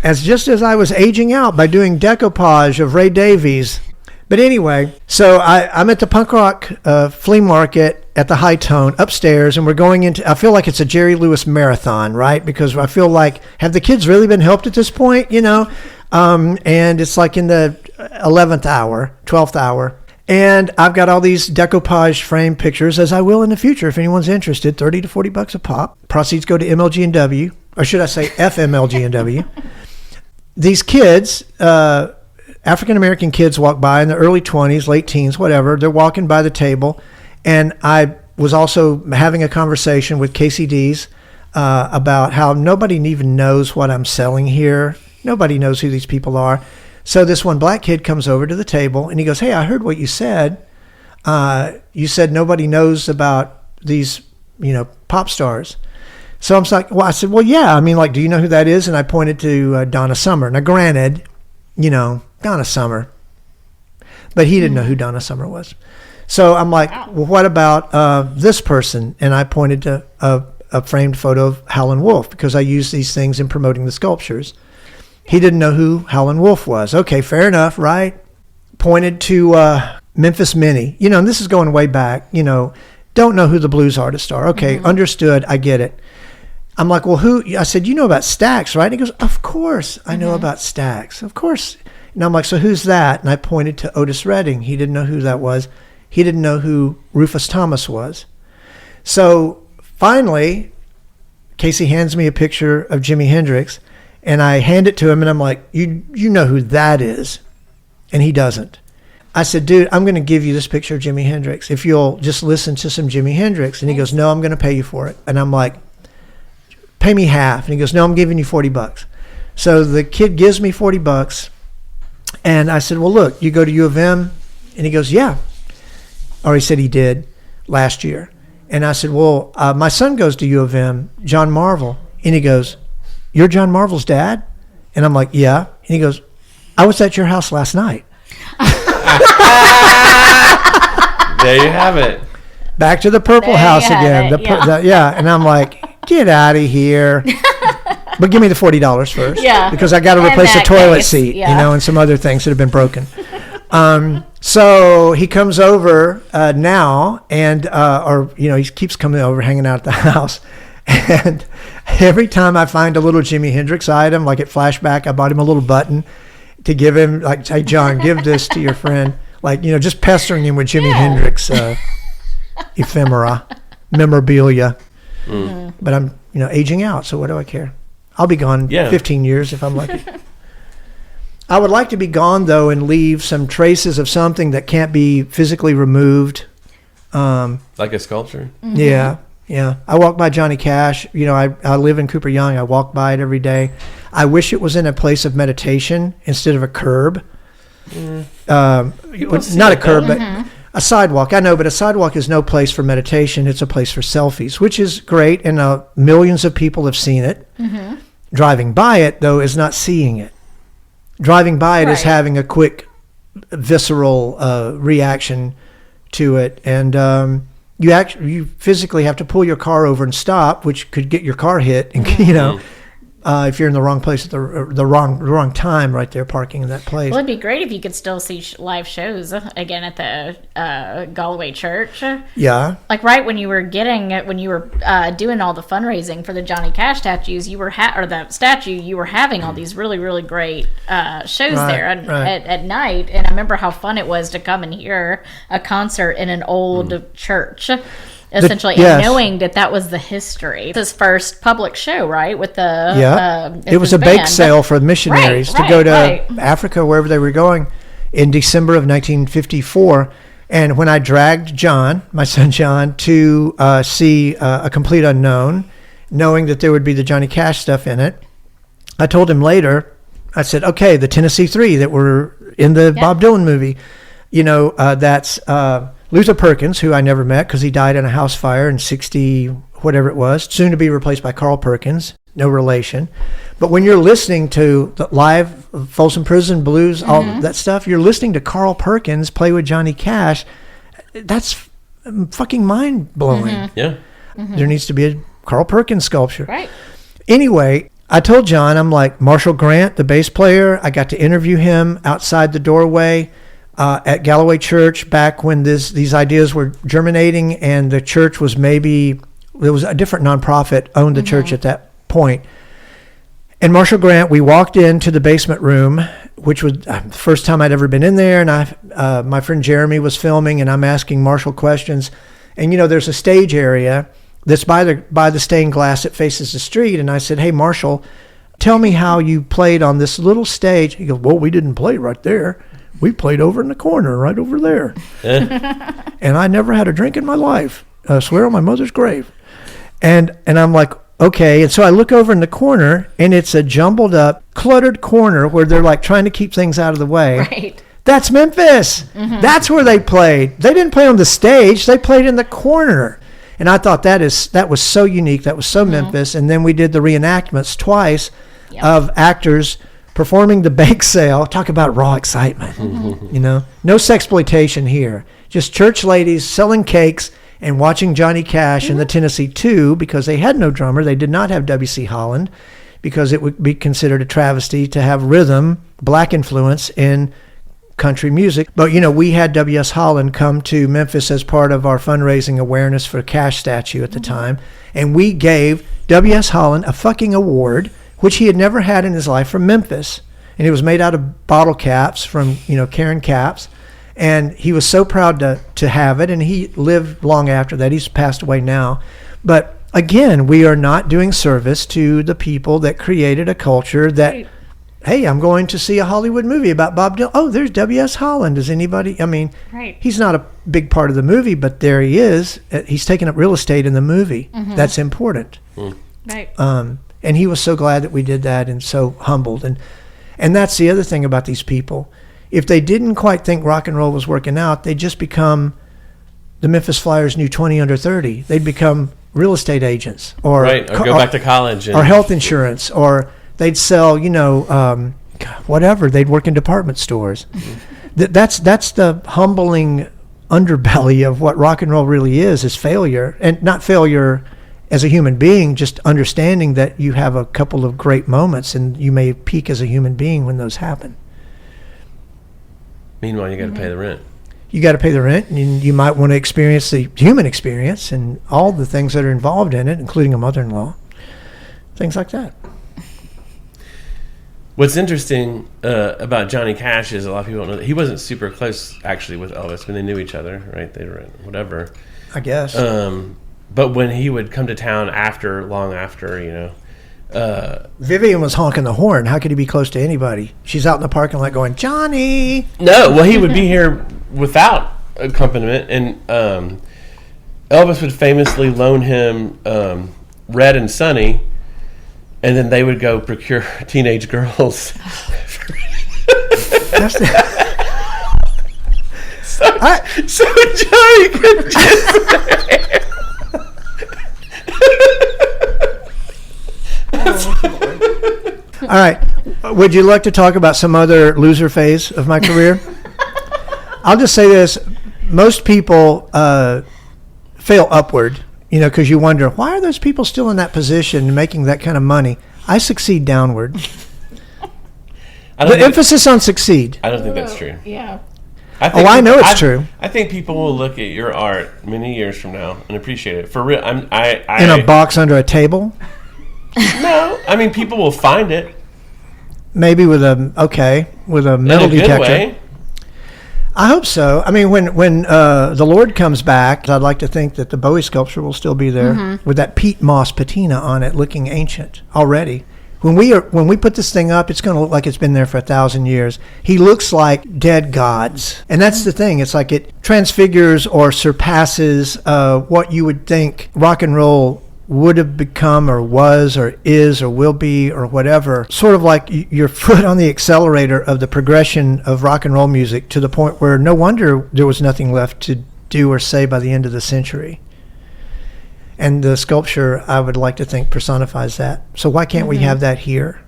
Just as I was aging out by doing decoupage of Ray Davies. But anyway, so I'm at the punk rock flea market at the High Tone upstairs, and we're going into, I feel like it's a Jerry Lewis marathon, right? Because I feel like, have the kids really been helped at this point, you know? And it's like in the 11th hour, 12th hour. And I've got all these decoupage frame pictures, as I will in the future if anyone's interested, $30 to $40 a pop. Proceeds go to MLG&W, or should I say FMLG&W. These kids, African-American kids walk by in the early 20s, late teens, whatever. They're walking by the table. And I was also having a conversation with Casey Dees about how nobody even knows what I'm selling here. Nobody knows who these people are. So this one black kid comes over to the table and he goes, "Hey, I heard what you said. You said nobody knows about these, pop stars." So I'm like, well, I said, well, yeah. I mean, like, do you know who that is? And I pointed to Donna Summer. Now, granted, Donna Summer, but he didn't know who Donna Summer was. So I'm like, well, what about this person? And I pointed to a framed photo of Howlin' Wolf because I use these things in promoting the sculptures. He didn't know who Howlin' Wolf was. Okay, fair enough, right? Pointed to Memphis Minnie. And this is going way back. Don't know who the blues artists are. Okay, understood. I get it. I'm like, well, who? I said, you know about Stax, right? And he goes, of course I know about Stax. Of course. And I'm like, so who's that? And I pointed to Otis Redding. He didn't know who that was. He didn't know who Rufus Thomas was. So finally, Casey hands me a picture of Jimi Hendrix, and I hand it to him, and I'm like, you know who that is? And he doesn't. I said, dude, I'm going to give you this picture of Jimi Hendrix if you'll just listen to some Jimi Hendrix. And he goes, no, I'm going to pay you for it. And I'm like, pay me half. And he goes, no, I'm giving you $40. So the kid gives me $40. And I said, well, look, you go to U of M? And he goes, yeah. Or he said he did last year. And I said, well, my son goes to U of M, John Marvel. And he goes, you're John Marvel's dad? And I'm like, yeah. And he goes, I was at your house last night. There you have it. Back to the Purple House again. Yeah. And I'm like, get out of here. But give me the $40 first. Yeah. Because I got to replace the toilet seat, and some other things that have been broken. So he comes over now, and he keeps coming over, hanging out at the house. And every time I find a little Jimi Hendrix item, like at Flashback, I bought him a little button to give him, like, hey, John, give this to your friend. Like, just pestering him with Jimi Hendrix ephemera, memorabilia. But I'm, aging out, so what do I care? I'll be gone 15 years if I'm lucky. I would like to be gone, though, and leave some traces of something that can't be physically removed. Like a sculpture? Yeah. I walk by Johnny Cash. I live in Cooper Young. I walk by it every day. I wish it was in a place of meditation instead of a curb. Not a curb, but a sidewalk. I know, but a sidewalk is no place for meditation. It's a place for selfies, which is great, and millions of people have seen it. Driving by it, though, is not seeing it. Driving by it is having a quick, visceral reaction to it, and you physically have to pull your car over and stop, which could get your car hit, and if you're in the wrong place at the wrong time, right there, parking in that place. Well, it'd be great if you could still see live shows again at the Galway Church. Yeah. Like right when you were doing all the fundraising for the Johnny Cash statues, you were you were having all these really, really great shows there at night. And I remember how fun it was to come and hear a concert in an old church. Essentially, and knowing that was the history. His first public show, right? With the it was a bake sale for missionaries to go to Africa, wherever they were going, in December of 1954. And when I dragged John, my son John, to see A Complete Unknown, knowing that there would be the Johnny Cash stuff in it, I told him later, I said, okay, the Tennessee Three that were in the Bob Dylan movie, that's Luther Perkins, who I never met because he died in a house fire in 60, whatever it was, soon to be replaced by Carl Perkins, no relation. But when you're listening to the live Folsom Prison Blues, all that stuff, you're listening to Carl Perkins play with Johnny Cash. That's fucking mind-blowing. Yeah. There needs to be a Carl Perkins sculpture. Right. Anyway, I told John, I'm like, Marshall Grant, the bass player, I got to interview him outside the doorway at Galloway Church back when these ideas were germinating, and the church was there was a different nonprofit owned the church at that point. And Marshall Grant, we walked into the basement room, which was the first time I'd ever been in there, and my friend Jeremy was filming, and I'm asking Marshall questions. And there's a stage area that's by the stained glass that faces the street, and I said, hey Marshall, tell me how you played on this little stage. He goes, well, we didn't play right there. We played over in the corner, right over there. And I never had a drink in my life. I swear on my mother's grave. And I'm like, okay. And so I look over in the corner, and it's a jumbled up, cluttered corner where they're like trying to keep things out of the way. Right. That's Memphis. That's where they played. They didn't play on the stage. They played in the corner. And I thought that was so unique. That was so Memphis. And then we did the reenactments twice of actors performing the bake sale. Talk about raw excitement. No sexploitation here. Just church ladies selling cakes and watching Johnny Cash and the Tennessee Two, because they had no drummer. They did not have W.C. Holland, because it would be considered a travesty to have rhythm, black influence in country music. But we had W.S. Holland come to Memphis as part of our fundraising awareness for Cash statue at the time, and we gave W.S. Holland a fucking award, which he had never had in his life, from Memphis. And it was made out of bottle caps from, Karen Caps. And he was so proud to have it, and he lived long after that. He's passed away now. But again, we are not doing service to the people that created a culture that, hey, I'm going to see a Hollywood movie about Bob Dylan. Oh, there's W.S. Holland. Does anybody, he's not a big part of the movie, but there he is. He's taking up real estate in the movie. That's important. Right. And he was so glad that we did that, and so humbled. And that's the other thing about these people. If they didn't quite think rock and roll was working out, they'd just become the Memphis Flyers' new 20 under 30. They'd become real estate agents, or go back to college, or health insurance, or they'd sell, whatever. They'd work in department stores. That's the humbling underbelly of what rock and roll really is failure, and not failure as a human being, just understanding that you have a couple of great moments and you may peak as a human being when those happen. Meanwhile, you got to pay the rent. You got to pay the rent, and you might want to experience the human experience and all the things that are involved in it, including a mother-in-law, things like that. What's interesting about Johnny Cash is a lot of people don't know that he wasn't super close, actually, with Elvis when they knew each other, right? They were whatever. I guess. But when he would come to town long after, Vivian was honking the horn. How could he be close to anybody? She's out in the parking lot going, Johnny! No, well, he would be here without accompaniment, and Elvis would famously loan him Red and Sunny, and then they would go procure teenage girls. So Johnny could just... All right. Would you like to talk about some other loser phase of my career? I'll just say this. Most people fail upward, because you wonder, why are those people still in that position making that kind of money? I succeed downward. I The emphasis on succeed. I don't think that's true. Yeah. I know it's true. I think people will look at your art many years from now and appreciate it. For real. In a box under a table? No. I mean, people will find it. Maybe with a metal in a detector. good way. I hope so. I mean, when the Lord comes back, I'd like to think that the Bowie sculpture will still be there with that peat moss patina on it, looking ancient already. When we put this thing up, it's going to look like it's been there for 1,000 years. He looks like dead gods, and that's the thing. It's like it transfigures or surpasses what you would think rock and roll would have become or was or is or will be or whatever. Sort of like your foot on the accelerator of the progression of rock and roll music to the point where no wonder there was nothing left to do or say by the end of the century. And the sculpture, I would like to think, personifies that. So why can't we have that here?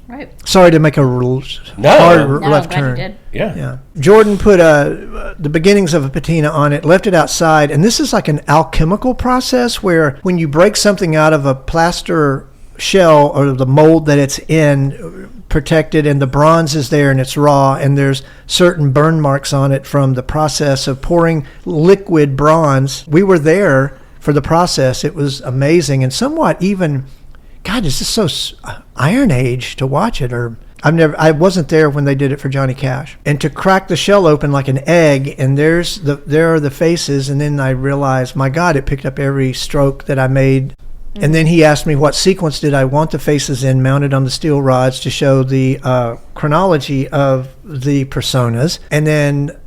Right. Sorry to make a hard left I'm glad turn. you did. Yeah. Jordan put the beginnings of a patina on it, left it outside, and this is like an alchemical process where when you break something out of a plaster shell or the mold that it's in, protected, and the bronze is there and it's raw, and there's certain burn marks on it from the process of pouring liquid bronze. We were there for the process. It was amazing and somewhat even, God, it's just so Iron Age to watch it. Or I wasn't there when they did it for Johnny Cash. And to crack the shell open like an egg, and there are the faces, and then I realized, my God, it picked up every stroke that I made. And then he asked me what sequence did I want the faces in, mounted on the steel rods to show the chronology of the personas. And then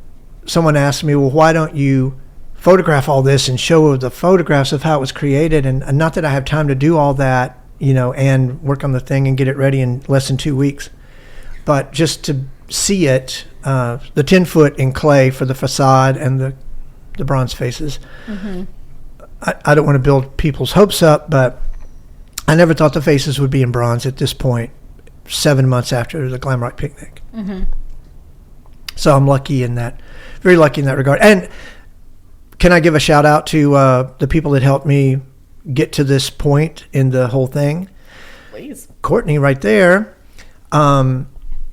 someone asked me, well, why don't you photograph all this and show the photographs of how it was created? And not that I have time to do all that, and work on the thing and get it ready in less than 2 weeks, but just to see it, the 10 foot in clay for the facade and the bronze faces. I don't want to build people's hopes up, but I never thought the faces would be in bronze at this point, 7 months after the Glam Rock Picnic. So I'm lucky in that, very lucky in that regard. And can I give a shout out to the people that helped me get to this point in the whole thing? Please. Courtney right there.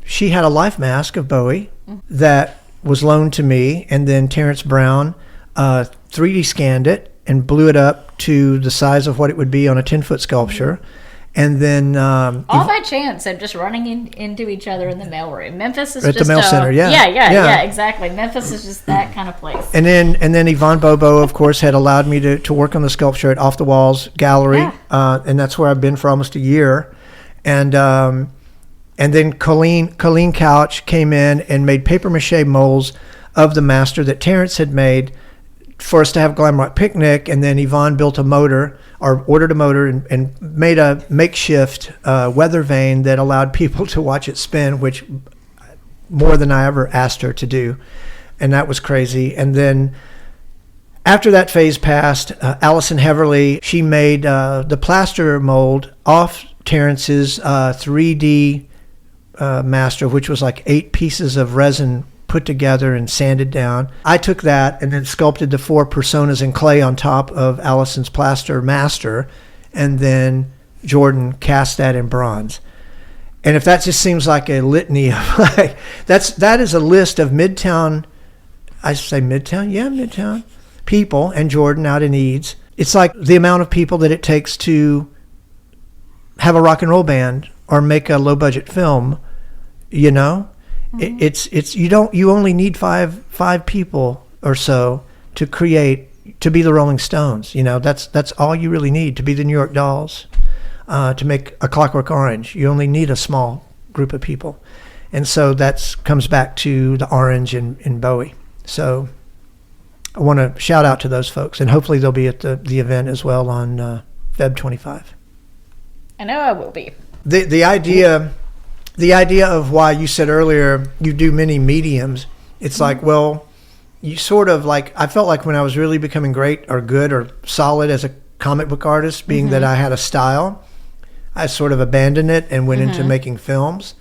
She had a life mask of Bowie that was loaned to me, and then Terrence Brown 3D scanned it and blew it up to the size of what it would be on a 10-foot sculpture. And then all by chance of just running into each other in the mailroom. Memphis is at just the mail center, yeah, exactly. Memphis is just that kind of place. And then Yvonne Bobo, of course, had allowed me to work on the sculpture at Off the Walls Gallery, and that's where I've been for almost a year. And then Colleen Couch came in and made papier-mâché molds of the master that Terrence had made for us to have Glam Rock Picnic. And then Yvonne built a motor, or ordered a motor, and made a makeshift weather vane that allowed people to watch it spin, which more than I ever asked her to do. And that was crazy. And then after that phase passed, Allison Heverly, she made the plaster mold off Terrence's 3D master, which was like 8 pieces of resin put together and sanded down. I took that and then sculpted the 4 personas in clay on top of Allison's plaster master, and then Jordan cast that in bronze. And if that just seems like a litany of like, that is a list of Midtown people, and Jordan out in Eads. It's like the amount of people that it takes to have a rock and roll band or make a low budget film, It's you only need five people or so to be the Rolling Stones. That's all you really need to be the New York Dolls, to make A Clockwork Orange. You only need a small group of people, and so that comes back to the Orange in Bowie. So I want to shout out to those folks, and hopefully they'll be at the event as well on Feb 25. I know I will be. The idea of why you said earlier you do many mediums, it's like, well, you sort of like, I felt like when I was really becoming great or good or solid as a comic book artist, being that I had a style, I sort of abandoned it and went into making films.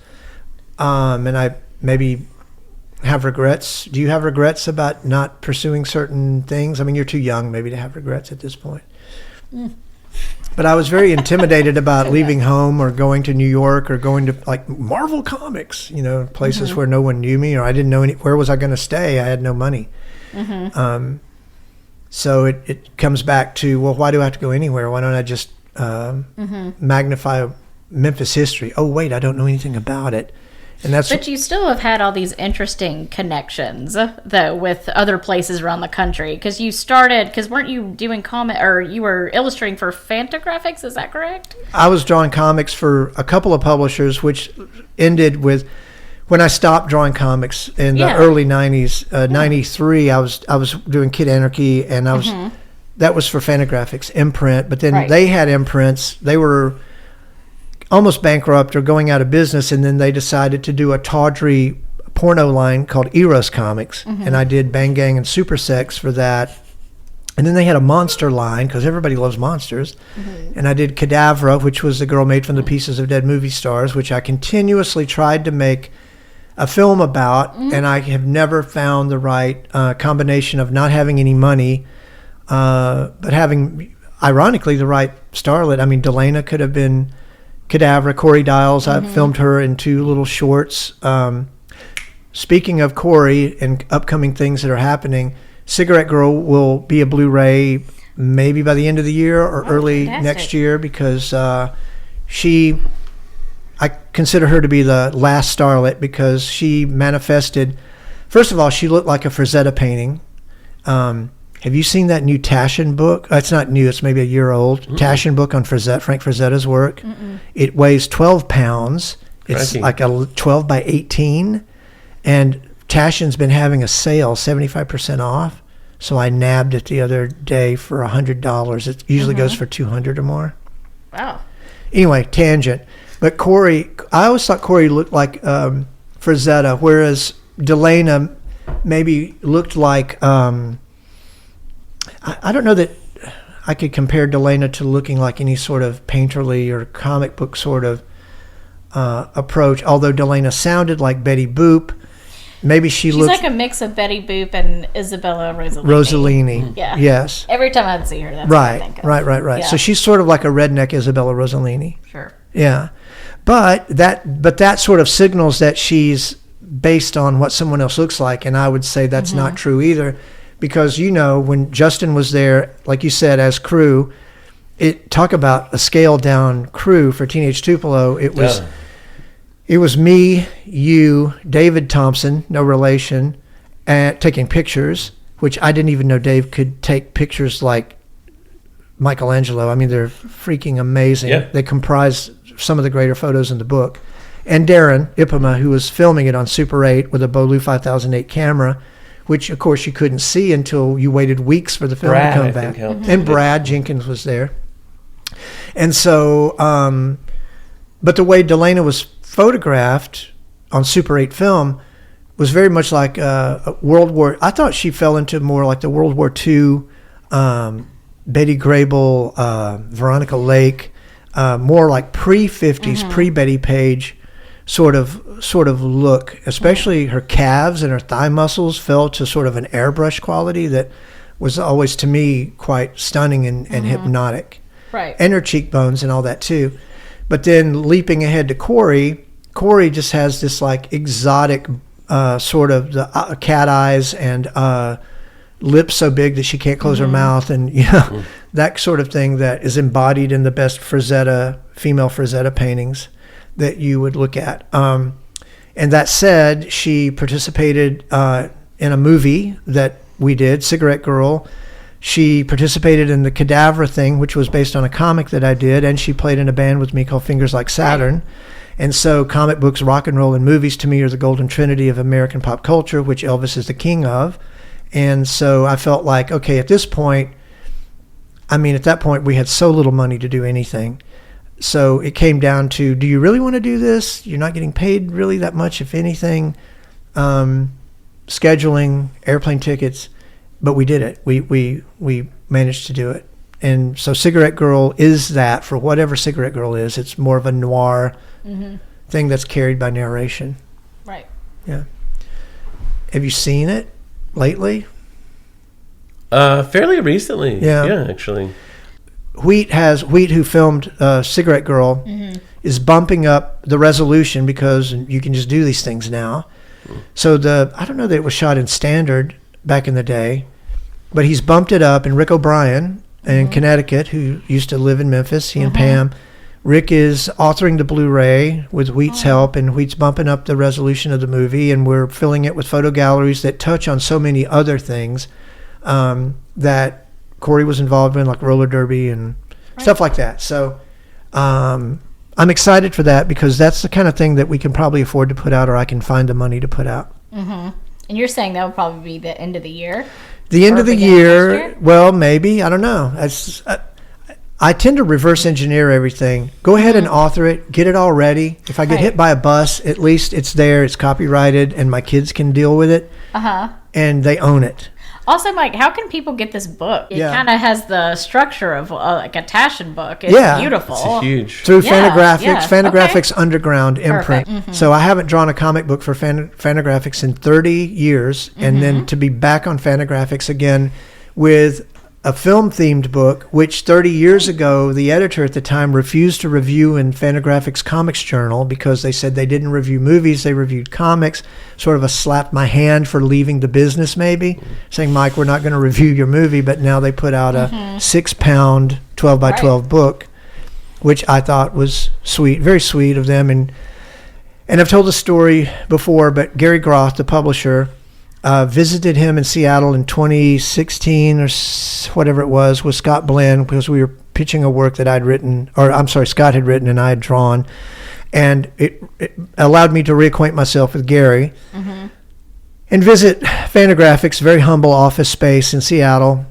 And I maybe have regrets. Do you have regrets about not pursuing certain things? I mean, you're too young maybe to have regrets at this point. But I was very intimidated about leaving home or going to New York or going to like Marvel Comics, places where no one knew me or I didn't know where was I going to stay. I had no money. So it comes back to, well, why do I have to go anywhere? Why don't I just magnify Memphis history? Oh, wait, I don't know anything about it. And But you still have had all these interesting connections, though, with other places around the country. Because weren't you doing or you were illustrating for Fantagraphics, is that correct? I was drawing comics for a couple of publishers, which ended with, when I stopped drawing comics in the early 90s, 93, I was doing Kid Anarchy, and that was for Fantagraphics, imprint. But then they had imprints. They were almost bankrupt or going out of business, and then they decided to do a tawdry porno line called Eros Comics, and I did Bang Gang and Super Sex for that. And then they had a monster line, because everybody loves monsters, and I did Cadavra, which was the girl made from the pieces of dead movie stars, which I continuously tried to make a film about, and I have never found the right combination of not having any money, but having, ironically, the right starlet. I mean, Delana could have been Cadavra. Corey Dials, I filmed her in 2 little shorts. Speaking of Corey and upcoming things that are happening, Cigarette Girl will be a Blu-ray maybe by the end of the year or early next year, because I consider her to be the last starlet, because she manifested. First of all, she looked like a Frazetta painting. Have you seen that new Taschen book? It's not new, it's maybe a year old. Taschen book on Frank Frazetta's work. It weighs 12 pounds. It's like a 12 by 18. And Taschen's been having a sale, 75% off. So I nabbed it the other day for $100. It usually goes for $200 or more. Wow. Anyway, tangent. But Corey, I always thought Corey looked like Frazetta, whereas Delana maybe looked like... I don't know that I could compare Delana to looking like any sort of painterly or comic book sort of approach, although Delana sounded like Betty Boop. Maybe she's like a mix of Betty Boop and Isabella Rossellini. Rossellini. Yeah. Yes. Every time I'd see her, that's right, what I think of. Right. Yeah. So she's sort of like a redneck Isabella Rossellini. Sure. Yeah. But that sort of signals that she's based on what someone else looks like, and I would say that's not true either. Because, when Justin was there, like you said, as crew, talk about a scaled down crew for Teenage Tupelo. It was me, you, David Thompson, no relation, taking pictures, which I didn't even know Dave could take pictures like Michelangelo. I mean, they're freaking amazing. Yeah. They comprise some of the greater photos in the book. And Darren Ipama, who was filming it on Super 8 with a Beaulieu 5008 camera, which, of course, you couldn't see until you waited weeks for the film to come back. And Brad Jenkins was there. And so, but the way Delana was photographed on Super 8 film was very much like World War... I thought she fell into more like the World War II, Betty Grable, Veronica Lake, more like pre-50s, pre-Betty Page sort of look, especially her calves and her thigh muscles fell to sort of an airbrush quality that was always, to me, quite stunning and hypnotic. Right. And her cheekbones and all that too. But then leaping ahead to Corey just has this like exotic sort of the cat eyes and lips so big that she can't close her mouth, and that sort of thing that is embodied in the best female Frazetta paintings that you would look at. And that said, she participated in a movie that we did, Cigarette Girl. She participated in the Cadavra thing, which was based on a comic that I did, and she played in a band with me called Fingers Like Saturn. Right. And so comic books, rock and roll, and movies to me are the golden trinity of American pop culture, which Elvis is the king of. And so I felt like, okay, at that point, we had so little money to do anything. So it came down to, do you really want to do this? You're not getting paid really that much, if anything. Scheduling, airplane tickets, but we did it. We managed to do it. And so Cigarette Girl is that, for whatever Cigarette Girl is. It's more of a noir thing that's carried by narration. Right. Yeah. Have you seen it lately? Fairly recently. Yeah. Yeah, actually. Wheat, who filmed Cigarette Girl, is bumping up the resolution because you can just do these things now. So I don't know that it was shot in standard back in the day, but he's bumped it up. And Rick O'Brien in Connecticut, who used to live in Memphis, he and Pam, Rick is authoring the Blu-ray with Wheat's help, and Wheat's bumping up the resolution of the movie, and we're filling it with photo galleries that touch on so many other things that Corey was involved in, like roller derby and stuff like that. So I'm excited for that because that's the kind of thing that we can probably afford to put out, or I can find the money to put out. And you're saying that would probably be the end of the year? The end of the year, well, maybe. I don't know. I tend to reverse engineer everything. Go ahead and author it. Get it all ready. If I get hit by a bus, at least it's there. It's copyrighted, and my kids can deal with it. And they own it. Also, Mike, how can people get this book? It kind of has the structure of like a Taschen book. It's beautiful. It's huge. Through Fantagraphics, Fantagraphics Underground imprint. So I haven't drawn a comic book for Fantagraphics in 30 years, and then to be back on Fantagraphics again with a film-themed book, which 30 years ago, the editor at the time refused to review in Fantagraphics Comics Journal because they said they didn't review movies, they reviewed comics. Sort of a slap my hand for leaving the business, maybe, saying, Mike, we're not going to review your movie, but now they put out a 6-pound 12 by 12 book, which I thought was sweet, very sweet of them. And I've told the story before, but Gary Groth, the publisher, visited him in Seattle in 2016 or whatever it was with Scott Blinn, because we were pitching a work that Scott had written and I had drawn. And it allowed me to reacquaint myself with Gary and visit Fantagraphics' very humble office space in Seattle.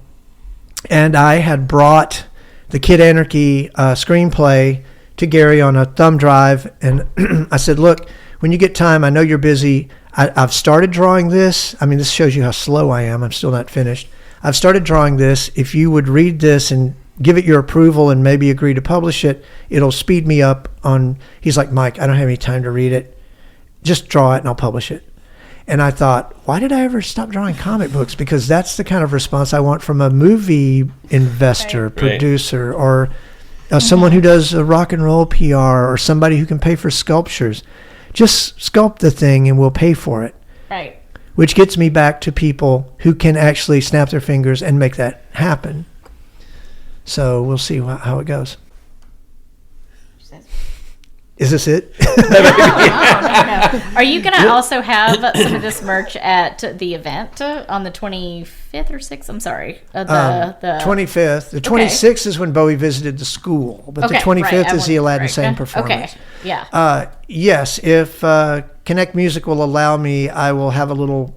And I had brought the Kid Anarchy screenplay to Gary on a thumb drive. And I said, look, when you get time, I know you're busy. I've started drawing this. I mean, this shows you how slow I am. I'm still not finished. I've started drawing this. If you would read this and give it your approval and maybe agree to publish it, it'll speed me up on... He's like, Mike, I don't have any time to read it. Just draw it and I'll publish it. And I thought, why did I ever stop drawing comic books? Because that's the kind of response I want from a movie investor, producer, or someone who does a rock and roll PR, or somebody who can pay for sculptures. Just sculpt the thing and we'll pay for it. Right. Which gets me back to people who can actually snap their fingers and make that happen. So we'll see how it goes. Is this it? No. Are you going to also have some of this merch at the event on the 25th or 6th? I'm sorry. The 25th. The 26th is when Bowie visited the school, but the 25th is the Aladdin Sane performance. Okay, yeah. Yes, if Connect Music will allow me, I will have a little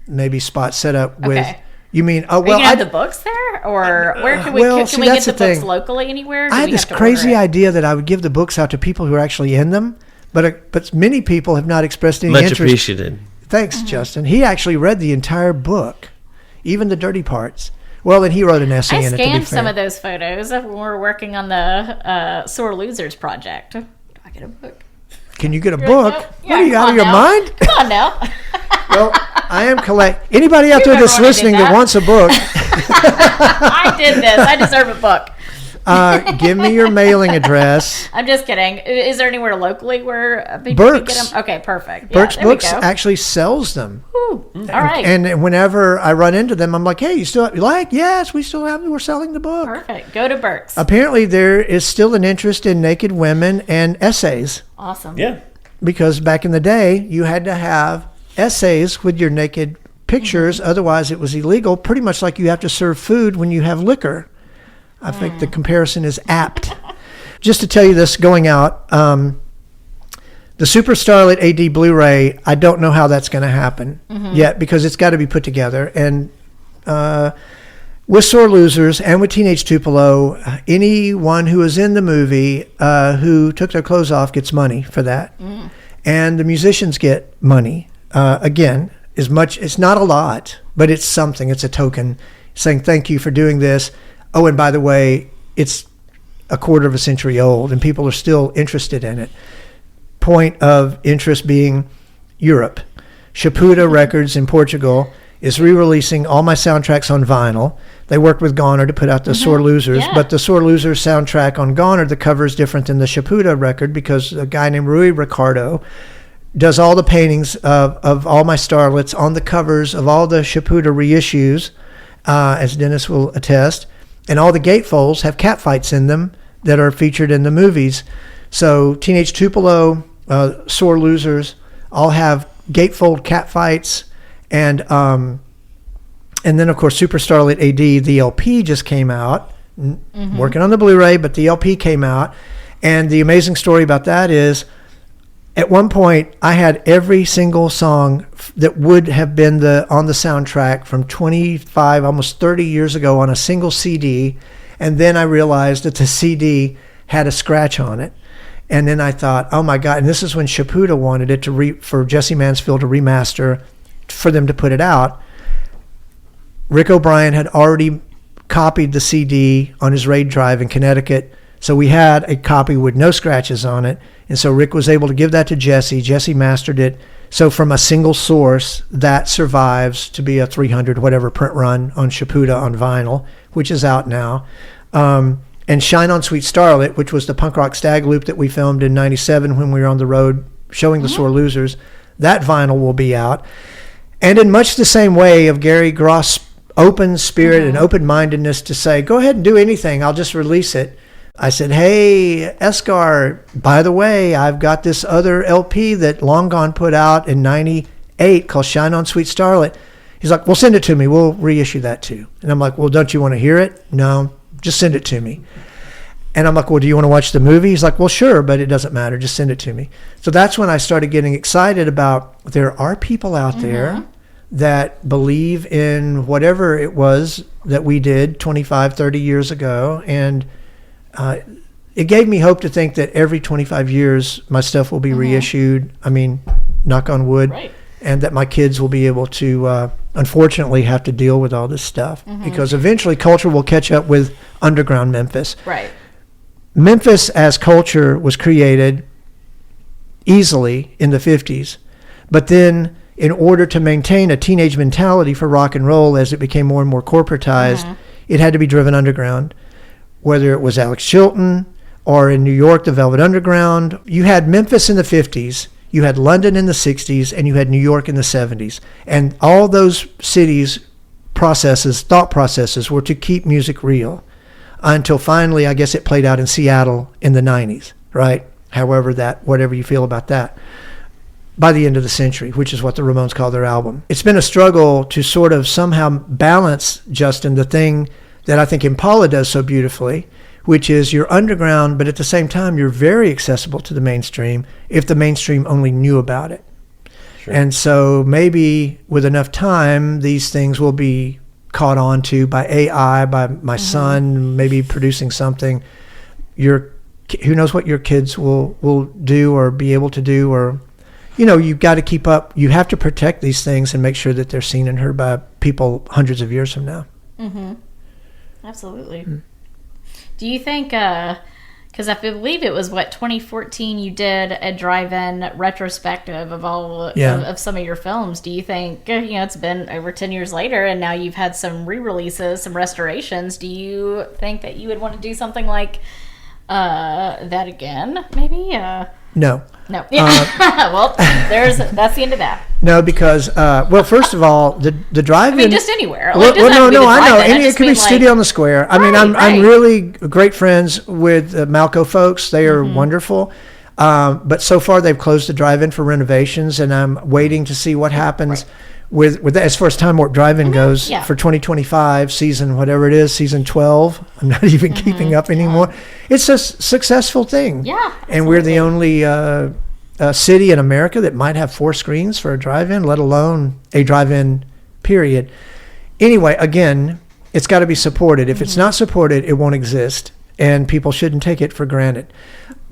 maybe spot set up with... You mean, Are you gonna have the books there, or where can we get the books locally anywhere? I had this crazy idea that I would give the books out to people who are actually in them, but many people have not expressed any interest. Much appreciated. Thanks, Justin. He actually read the entire book, even the dirty parts. Well, and he wrote an essay in it, to be fair. I scanned some of those photos when we were working on the Sore Losers project. Do I get a book? Can you get a book? What are you, out of your mind? Come on now. Well, I am anybody out there that's listening that wants a book. I did this. I deserve a book. Give me your mailing address. I'm just kidding. Is there anywhere locally where people can get them? Okay, perfect. Burke's Books actually sells them. Ooh, all right. And whenever I run into them, I'm like, hey, you still like? Yes, we're selling the book. Perfect. Go to Burke's. Apparently, there is still an interest in naked women and essays. Awesome. Yeah. Because back in the day, you had to have essays with your naked pictures. Otherwise, it was illegal, pretty much like you have to serve food when you have liquor. I think the comparison is apt. Just to tell you this going out, the Super Starlit AD Blu-ray, I don't know how that's going to happen yet, because it's got to be put together. And with Sore Losers and with Teenage Tupelo, anyone who is in the movie who took their clothes off gets money for that. And the musicians get money. Again, it's not a lot, but it's something. It's a token saying thank you for doing this. Oh, and by the way, it's a quarter of a century old and people are still interested in it. Point of interest being Europe. Chapuda Records in Portugal is re-releasing all my soundtracks on vinyl. They worked with Goner to put out the Sore Losers, but the Sore Losers soundtrack on Goner, the cover is different than the Shaputa record because a guy named Rui Ricardo does all the paintings of all my starlets on the covers of all the Shaputa reissues, as Dennis will attest. And all the gatefolds have cat fights in them that are featured in the movies. So Teenage Tupelo, Sore Losers, all have gatefold cat fights. And then, of course, Super Starlet AD, the LP just came out. Working on the Blu-ray, but the LP came out. And the amazing story about that is, at one point, I had every single song that would have been on the soundtrack from 25, almost 30 years ago on a single CD. And then I realized that the CD had a scratch on it. And then I thought, oh my God. And this is when Shaputa wanted it for Jesse Mansfield to remaster, for them to put it out. Rick O'Brien had already copied the CD on his RAID drive in Connecticut. So we had a copy with no scratches on it. And so Rick was able to give that to Jesse. Jesse mastered it. So from a single source, that survives to be a 300 whatever print run on Shaputa on vinyl, which is out now. And Shine On Sweet Starlet, which was the punk rock stag loop that we filmed in 97 when we were on the road showing the Sore Losers, that vinyl will be out. And in much the same way of Gary Gross' open spirit and open-mindedness to say, go ahead and do anything, I'll just release it. I said, hey, Escar, by the way, I've got this other LP that Long Gone put out in 98 called Shine On Sweet Starlet. He's like, well, send it to me. We'll reissue that too. And I'm like, well, don't you want to hear it? No, just send it to me. And I'm like, well, do you want to watch the movie? He's like, well, sure, but it doesn't matter. Just send it to me. So that's when I started getting excited about there are people out there that believe in whatever it was that we did 25, 30 years ago. And it gave me hope to think that every 25 years my stuff will be reissued. I mean, knock on wood. Right. And that my kids will be able to, unfortunately, have to deal with all this stuff. Because eventually culture will catch up with underground Memphis. Right. Memphis as culture was created easily in the 50s. But then in order to maintain a teenage mentality for rock and roll as it became more and more corporatized, it had to be driven underground. Whether it was Alex Chilton or in New York, the Velvet Underground. You had Memphis in the 50s, you had London in the 60s, and you had New York in the 70s. And all those cities' thought processes were to keep music real. Until finally, I guess it played out in Seattle in the 90s, right? Whatever you feel about that. By the end of the century, which is what the Ramones call their album. It's been a struggle to sort of somehow balance, Justin, the thing that I think Impala does so beautifully, which is you're underground, but at the same time, you're very accessible to the mainstream if the mainstream only knew about it. Sure. And so maybe with enough time, these things will be caught on to by AI, by my son, maybe producing something. Who knows what your kids will do or be able to do, or, you've got to keep up. You have to protect these things and make sure that they're seen and heard by people hundreds of years from now. Absolutely. Do you think, because I believe it was 2014, you did a drive-in retrospective of all of some of your films. Do you think, it's been over 10 years later and now you've had some re-releases, some restorations. Do you think that you would want to do something like that again, maybe? No. No. Well, that's the end of that. No, because first of all, the drive-in. I mean, just anywhere. I know. It could be Studio on the Square. I mean, I'm really great friends with Malco folks. They are wonderful. But so far, they've closed the drive-in for renovations, and I'm waiting to see what happens with that, as far as Time Warp Drive-In goes for 2025 season, whatever it is, season 12. I'm not even keeping up anymore. It's a successful thing. Yeah, absolutely. And we're the only city in America that might have 4 screens for a drive-in, let alone a drive-in period. Anyway, again, it's got to be supported. If it's not supported, it won't exist, and people shouldn't take it for granted.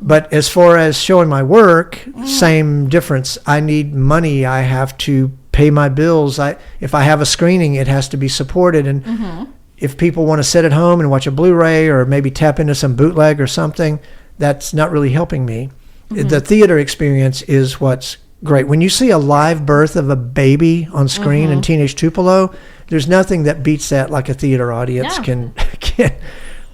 But as far as showing my work, same difference. I need money. I have to pay my bills. If I have a screening, it has to be supported. And if people want to sit at home and watch a Blu-ray or maybe tap into some bootleg or something, that's not really helping me. The theater experience is what's great. When you see a live birth of a baby on screen in Teenage Tupelo, there's nothing that beats that like a theater audience can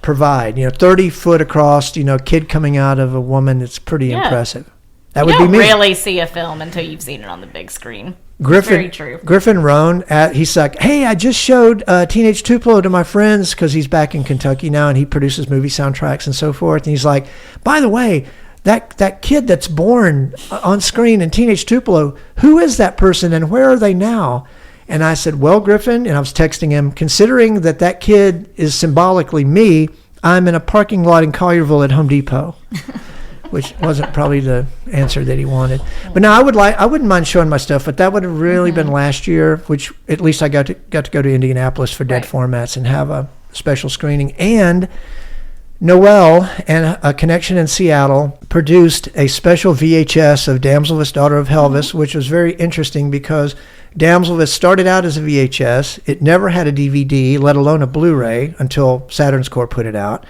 provide. 30 foot across, kid coming out of a woman. It's pretty impressive. That would be me. You don't really see a film until you've seen it on the big screen. Griffin, Very true. Griffin Roan, he's like, hey, I just showed Teenage Tupelo to my friends because he's back in Kentucky now and he produces movie soundtracks and so forth. And he's like, by the way, that kid that's born on screen in Teenage Tupelo, who is that person and where are they now? And I said, well, Griffin, and I was texting him, considering that kid is symbolically me, I'm in a parking lot in Collierville at Home Depot. Which wasn't probably the answer that he wanted. But no, I wouldn't mind showing my stuff, but that would have really been last year, which at least I got to go to Indianapolis for Dead Formats and have a special screening. And Noel and a connection in Seattle produced a special VHS of Damselvis, Daughter of Helvis, which was very interesting because Damselvis started out as a VHS. It never had a DVD, let alone a Blu-ray, until Saturn's Corp put it out.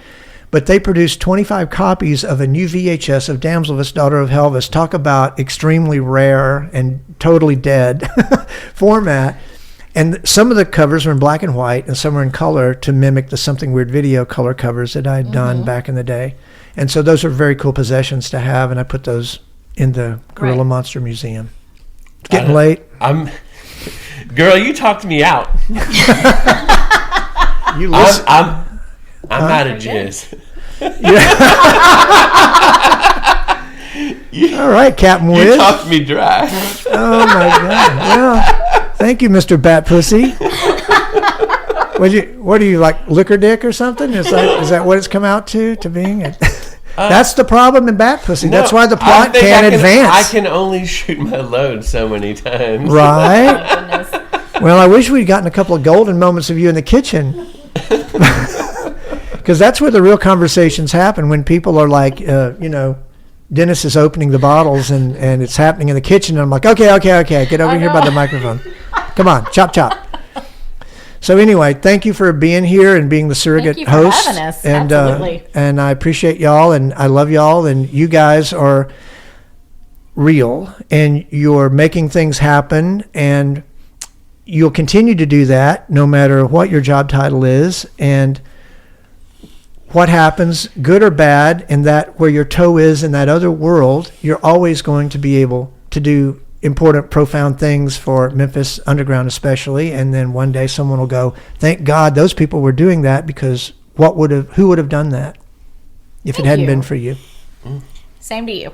But they produced 25 copies of a new VHS of Damselvis, Daughter of Helvis. Talk about extremely rare and totally dead format. And some of the covers were in black and white, and some were in color to mimic the Something Weird video color covers that I had done back in the day. And so those are very cool possessions to have, and I put those in the Gorilla Monster Museum. It's getting late. Girl, you talked me out. You listen. I'm out of jizz. All right, Captain Wiz. You talked me dry. Oh my God! Well, thank you, Mr. Bat Pussy. What are you like, liquor dick or something? Is that what it's come out to being? That's the problem in Bat Pussy. That's why the plot can't advance. I can only shoot my load so many times. Right. Well, I wish we'd gotten a couple of golden moments of you in the kitchen. Because that's where the real conversations happen, when people are like, Dennis is opening the bottles and it's happening in the kitchen. And I'm like, okay, get over here by the microphone. Come on, chop. So anyway, thank you for being here and being the surrogate host. Thank you for having us. And, absolutely. And I appreciate y'all and I love y'all. And you guys are real and you're making things happen. And you'll continue to do that no matter what your job title is. And what happens, good or bad, in that where your toe is in that other world, you're always going to be able to do important, profound things for Memphis Underground especially. And then one day someone will go, thank God those people were doing that, because who would have done that if it hadn't been for you? Same to you.